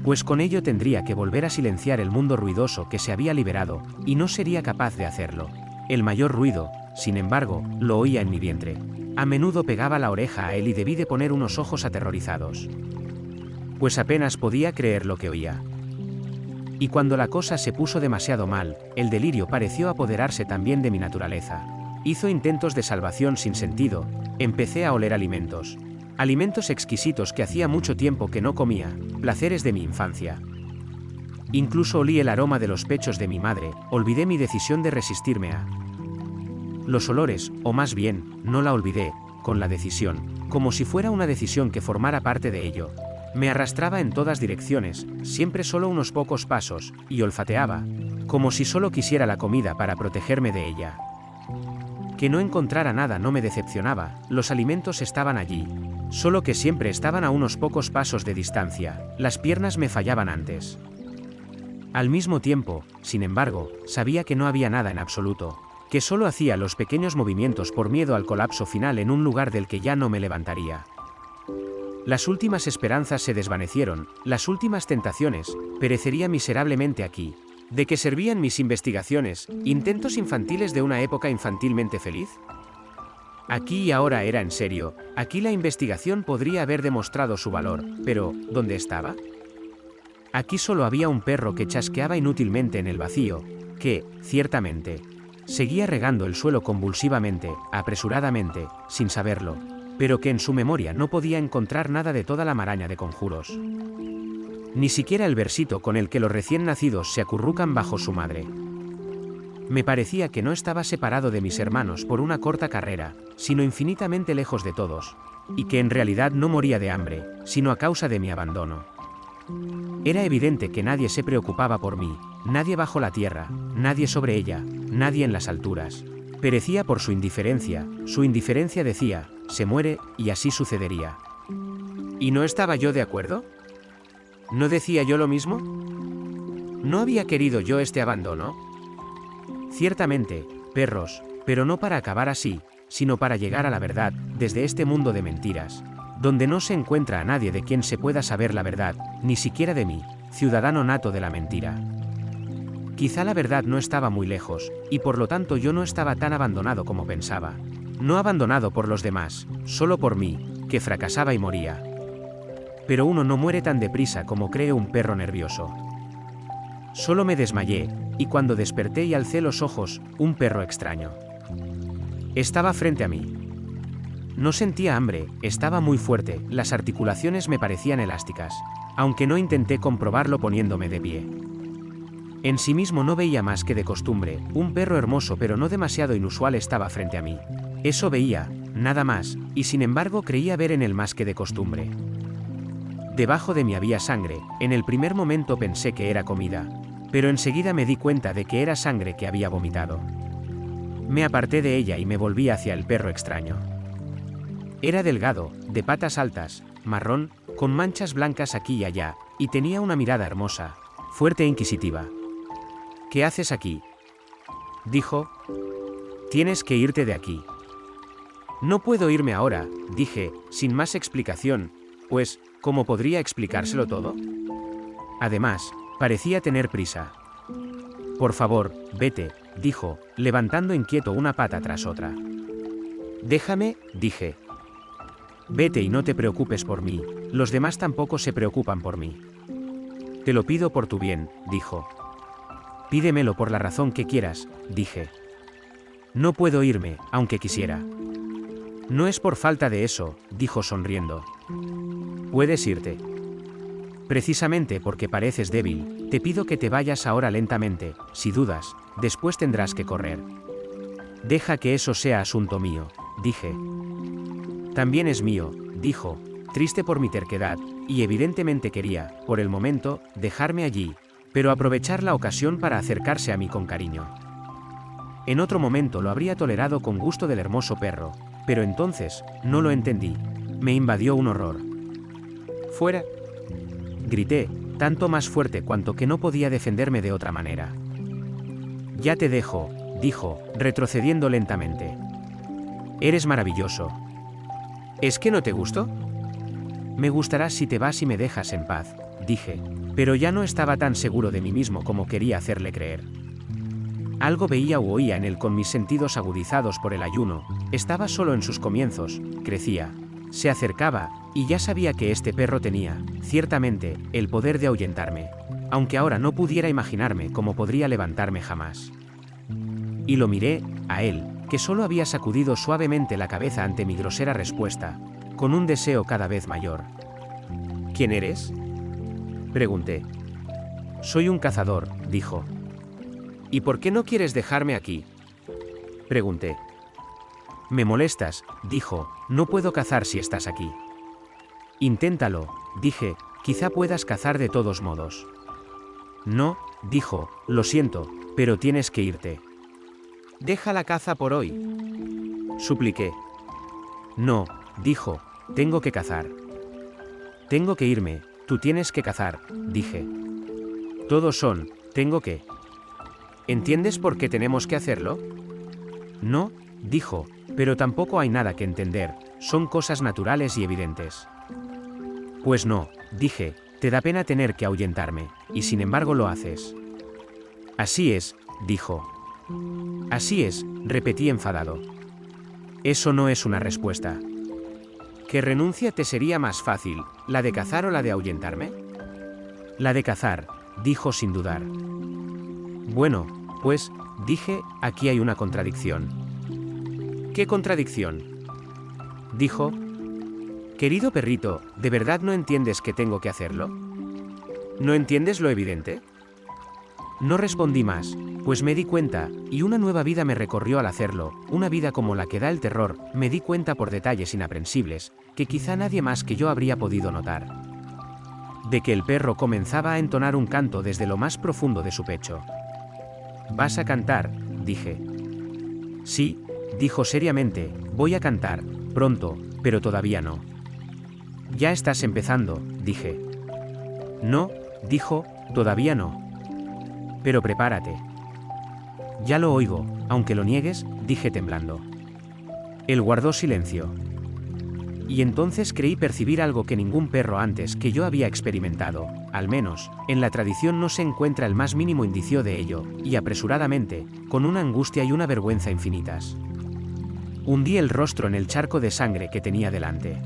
pues con ello tendría que volver a silenciar el mundo ruidoso que se había liberado, y no sería capaz de hacerlo. El mayor ruido, sin embargo, lo oía en mi vientre. A menudo pegaba la oreja a él y debí de poner unos ojos aterrorizados, pues apenas podía creer lo que oía. Y cuando la cosa se puso demasiado mal, el delirio pareció apoderarse también de mi naturaleza. Hizo intentos de salvación sin sentido, empecé a oler alimentos. Alimentos exquisitos que hacía mucho tiempo que no comía, placeres de mi infancia. Incluso olí el aroma de los pechos de mi madre, olvidé mi decisión de resistirme a los olores, o más bien, no la olvidé, con la decisión, como si fuera una decisión que formara parte de ello. Me arrastraba en todas direcciones, siempre solo unos pocos pasos, y olfateaba, como si solo quisiera la comida para protegerme de ella. Que no encontrara nada no me decepcionaba, los alimentos estaban allí, solo que siempre estaban a unos pocos pasos de distancia, las piernas me fallaban antes. Al mismo tiempo, sin embargo, sabía que no había nada en absoluto. que solo hacía los pequeños movimientos por miedo al colapso final en un lugar del que ya no me levantaría. Las últimas esperanzas se desvanecieron, las últimas tentaciones, perecería miserablemente aquí. ¿De qué servían mis investigaciones, intentos infantiles de una época infantilmente feliz? Aquí y ahora era en serio, aquí la investigación podría haber demostrado su valor, pero ¿dónde estaba? Aquí solo había un perro que chasqueaba inútilmente en el vacío, que, ciertamente, seguía regando el suelo convulsivamente, apresuradamente, sin saberlo, pero que en su memoria no podía encontrar nada de toda la maraña de conjuros. Ni siquiera el versito con el que los recién nacidos se acurrucan bajo su madre. Me parecía que no estaba separado de mis hermanos por una corta carrera, sino infinitamente lejos de todos, y que en realidad no moría de hambre, sino a causa de mi abandono. Era evidente que nadie se preocupaba por mí, nadie bajo la tierra, nadie sobre ella, nadie en las alturas. Perecía por su indiferencia decía, se muere, y así sucedería. ¿Y no estaba yo de acuerdo? ¿No decía yo lo mismo? ¿No había querido yo este abandono? Ciertamente, perros, pero no para acabar así, sino para llegar a la verdad, desde este mundo de mentiras, donde no se encuentra a nadie de quien se pueda saber la verdad, ni siquiera de mí, ciudadano nato de la mentira. Quizá la verdad no estaba muy lejos, y por lo tanto yo no estaba tan abandonado como pensaba. No abandonado por los demás, solo por mí, que fracasaba y moría. Pero uno no muere tan deprisa como cree un perro nervioso. Solo me desmayé, y cuando desperté y alcé los ojos, un perro extraño estaba frente a mí. No sentía hambre, estaba muy fuerte, las articulaciones me parecían elásticas, aunque no intenté comprobarlo poniéndome de pie. En sí mismo no veía más que de costumbre, un perro hermoso pero no demasiado inusual estaba frente a mí. Eso veía, nada más, y sin embargo creía ver en él más que de costumbre. Debajo de mí había sangre, en el primer momento pensé que era comida, pero enseguida me di cuenta de que era sangre que había vomitado. Me aparté de ella y me volví hacia el perro extraño. Era delgado, de patas altas, marrón, con manchas blancas aquí y allá, y tenía una mirada hermosa, fuerte e inquisitiva. ¿Qué haces aquí?, dijo. Tienes que irte de aquí. No puedo irme ahora, dije, sin más explicación, pues, ¿cómo podría explicárselo todo? Además, parecía tener prisa. Por favor, vete, dijo, levantando inquieto una pata tras otra. Déjame, dije. Vete y no te preocupes por mí, los demás tampoco se preocupan por mí. Te lo pido por tu bien, dijo. Pídemelo por la razón que quieras, dije. No puedo irme, aunque quisiera. No es por falta de eso, dijo sonriendo. Puedes irte. Precisamente porque pareces débil, te pido que te vayas ahora lentamente, si dudas, después tendrás que correr. Deja que eso sea asunto mío, dije. También es mío, dijo, triste por mi terquedad, y evidentemente quería, por el momento, dejarme allí, pero aprovechar la ocasión para acercarse a mí con cariño. En otro momento lo habría tolerado con gusto del hermoso perro, pero entonces, no lo entendí. Me invadió un horror. ¡Fuera!, grité, tanto más fuerte cuanto que no podía defenderme de otra manera. Ya te dejo, dijo, retrocediendo lentamente. Eres maravilloso. ¿Es que no te gustó? Me gustarás si te vas y me dejas en paz, dije, pero ya no estaba tan seguro de mí mismo como quería hacerle creer. Algo veía u oía en él con mis sentidos agudizados por el ayuno, estaba solo en sus comienzos, crecía, se acercaba, y ya sabía que este perro tenía, ciertamente, el poder de ahuyentarme, aunque ahora no pudiera imaginarme cómo podría levantarme jamás. Y lo miré, a él, que solo había sacudido suavemente la cabeza ante mi grosera respuesta, con un deseo cada vez mayor. ¿Quién eres?, pregunté. Soy un cazador, dijo. ¿Y por qué no quieres dejarme aquí?, pregunté. Me molestas, dijo, no puedo cazar si estás aquí. Inténtalo, dije, quizá puedas cazar de todos modos. No, dijo, lo siento, pero tienes que irte. Deja la caza por hoy, supliqué. No, dijo, tengo que cazar. Tengo que irme, tú tienes que cazar, dije. Todos son, tengo que. ¿Entiendes por qué tenemos que hacerlo? No, dijo, pero tampoco hay nada que entender, son cosas naturales y evidentes. Pues no, dije, te da pena tener que ahuyentarme, y sin embargo lo haces. Así es, dijo. Así es, repetí enfadado. Eso no es una respuesta. ¿Qué renuncia te sería más fácil, la de cazar o la de ahuyentarme? La de cazar, dijo sin dudar. Bueno, pues, dije, aquí hay una contradicción. ¿Qué contradicción? Dijo. Querido perrito, ¿de verdad no entiendes que tengo que hacerlo? ¿No entiendes lo evidente? No respondí más, pues me di cuenta, y una nueva vida me recorrió al hacerlo, una vida como la que da el terror, me di cuenta por detalles inaprensibles, que quizá nadie más que yo habría podido notar. De que el perro comenzaba a entonar un canto desde lo más profundo de su pecho. ¿Vas a cantar?, dije. Sí, dijo seriamente, voy a cantar, pronto, pero todavía no. Ya estás empezando, dije. No, dijo, todavía no. Pero prepárate. Ya lo oigo, aunque lo niegues, dije temblando. Él guardó silencio. Y entonces creí percibir algo que ningún perro antes que yo había experimentado, al menos, en la tradición no se encuentra el más mínimo indicio de ello, y apresuradamente, con una angustia y una vergüenza infinitas. Hundí el rostro en el charco de sangre que tenía delante.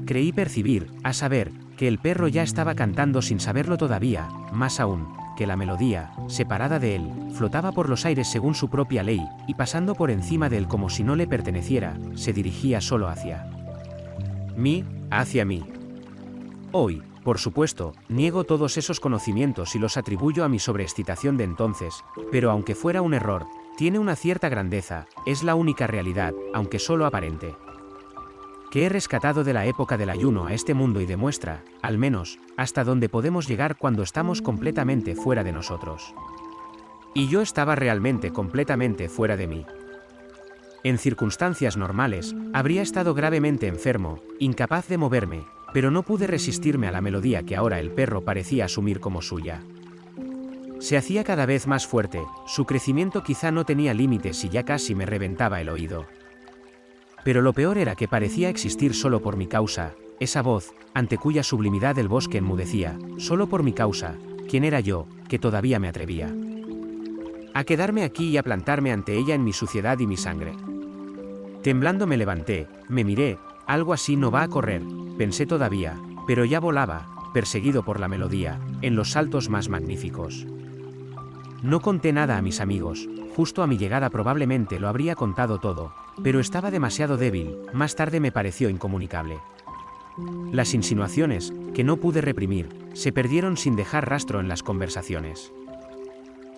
Creí percibir, a saber, que el perro ya estaba cantando sin saberlo todavía, más aún, que la melodía, separada de él, flotaba por los aires según su propia ley, y pasando por encima de él como si no le perteneciera, se dirigía solo hacia mí. Hoy, por supuesto, niego todos esos conocimientos y los atribuyo a mi sobreexcitación de entonces, pero aunque fuera un error, tiene una cierta grandeza, es la única realidad, aunque solo aparente. Que he rescatado de la época del ayuno a este mundo y demuestra, al menos, hasta dónde podemos llegar cuando estamos completamente fuera de nosotros. Y yo estaba realmente completamente fuera de mí. En circunstancias normales, habría estado gravemente enfermo, incapaz de moverme, pero no pude resistirme a la melodía que ahora el perro parecía asumir como suya. Se hacía cada vez más fuerte, su crecimiento quizá no tenía límites y ya casi me reventaba el oído. Pero lo peor era que parecía existir solo por mi causa, esa voz, ante cuya sublimidad el bosque enmudecía, solo por mi causa, ¿quién era yo, que todavía me atrevía a quedarme aquí y a plantarme ante ella en mi suciedad y mi sangre? Temblando me levanté, me miré, algo así no va a correr, pensé todavía, pero ya volaba, perseguido por la melodía, en los saltos más magníficos. No conté nada a mis amigos, justo a mi llegada probablemente lo habría contado todo, pero estaba demasiado débil, más tarde me pareció incomunicable. Las insinuaciones, que no pude reprimir, se perdieron sin dejar rastro en las conversaciones.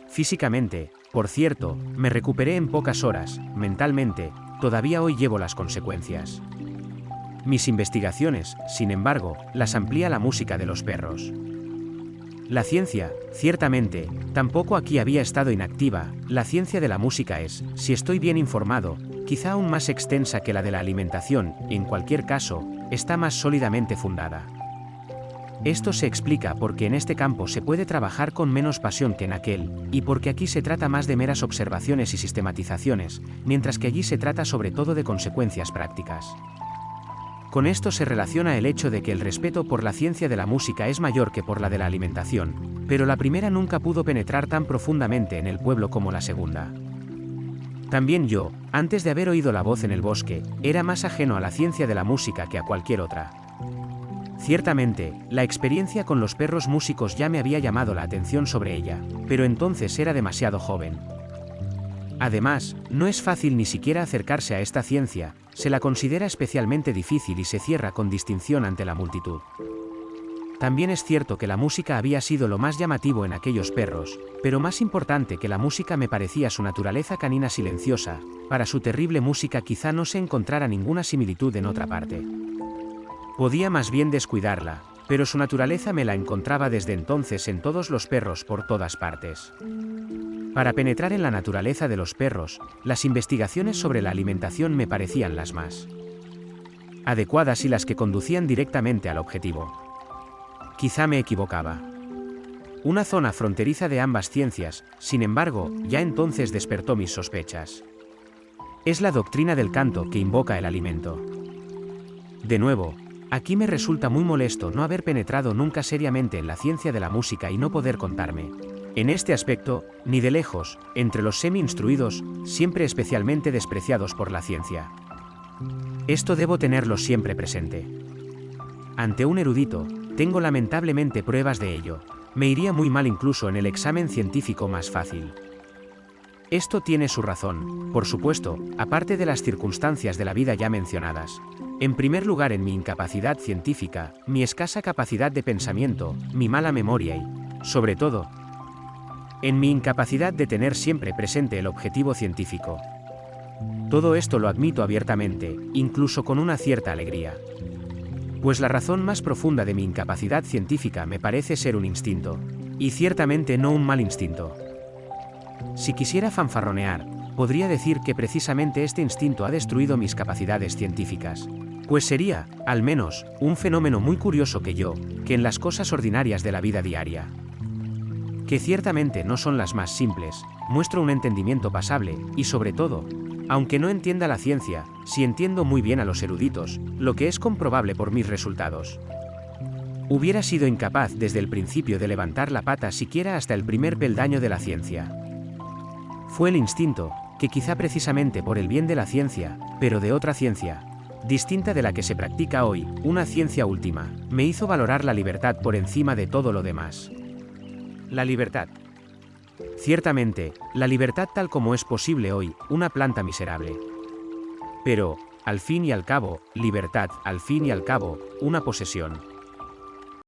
Físicamente, por cierto, me recuperé en pocas horas, mentalmente, todavía hoy llevo las consecuencias. Mis investigaciones, sin embargo, las amplía la música de los perros. La ciencia, ciertamente, tampoco aquí había estado inactiva, la ciencia de la música es, si estoy bien informado, quizá aún más extensa que la de la alimentación, y en cualquier caso, está más sólidamente fundada. Esto se explica porque en este campo se puede trabajar con menos pasión que en aquel, y porque aquí se trata más de meras observaciones y sistematizaciones, mientras que allí se trata sobre todo de consecuencias prácticas. Con esto se relaciona el hecho de que el respeto por la ciencia de la música es mayor que por la de la alimentación, pero la primera nunca pudo penetrar tan profundamente en el pueblo como la segunda. También yo, antes de haber oído la voz en el bosque, era más ajeno a la ciencia de la música que a cualquier otra. Ciertamente, la experiencia con los perros músicos ya me había llamado la atención sobre ella, pero entonces era demasiado joven. Además, no es fácil ni siquiera acercarse a esta ciencia, se la considera especialmente difícil y se cierra con distinción ante la multitud. También es cierto que la música había sido lo más llamativo en aquellos perros, pero más importante que la música me parecía su naturaleza canina silenciosa, para su terrible música quizá no se encontrara ninguna similitud en otra parte. Podía más bien descuidarla, pero su naturaleza me la encontraba desde entonces en todos los perros por todas partes. Para penetrar en la naturaleza de los perros, las investigaciones sobre la alimentación me parecían las más adecuadas y las que conducían directamente al objetivo. Quizá me equivocaba. Una zona fronteriza de ambas ciencias, sin embargo, ya entonces despertó mis sospechas. Es la doctrina del canto que invoca el alimento. De nuevo, aquí me resulta muy molesto no haber penetrado nunca seriamente en la ciencia de la música y no poder contarme, en este aspecto, ni de lejos, entre los semi-instruidos, siempre especialmente despreciados por la ciencia. Esto debo tenerlo siempre presente. Ante un erudito, tengo lamentablemente pruebas de ello. Me iría muy mal incluso en el examen científico más fácil. Esto tiene su razón, por supuesto, aparte de las circunstancias de la vida ya mencionadas. En primer lugar, en mi incapacidad científica, mi escasa capacidad de pensamiento, mi mala memoria y, sobre todo, en mi incapacidad de tener siempre presente el objetivo científico. Todo esto lo admito abiertamente, incluso con una cierta alegría. Pues la razón más profunda de mi incapacidad científica me parece ser un instinto, y ciertamente no un mal instinto. Si quisiera fanfarronear, podría decir que precisamente este instinto ha destruido mis capacidades científicas. Pues sería, al menos, un fenómeno muy curioso que en las cosas ordinarias de la vida diaria, que ciertamente no son las más simples, muestro un entendimiento pasable, y sobre todo, aunque no entienda la ciencia, sí entiendo muy bien a los eruditos, lo que es comprobable por mis resultados. Hubiera sido incapaz desde el principio de levantar la pata siquiera hasta el primer peldaño de la ciencia. Fue el instinto, que quizá precisamente por el bien de la ciencia, pero de otra ciencia, distinta de la que se practica hoy, una ciencia última, me hizo valorar la libertad por encima de todo lo demás. La libertad. Ciertamente, la libertad tal como es posible hoy, una planta miserable. Pero, al fin y al cabo, libertad, al fin y al cabo, una posesión.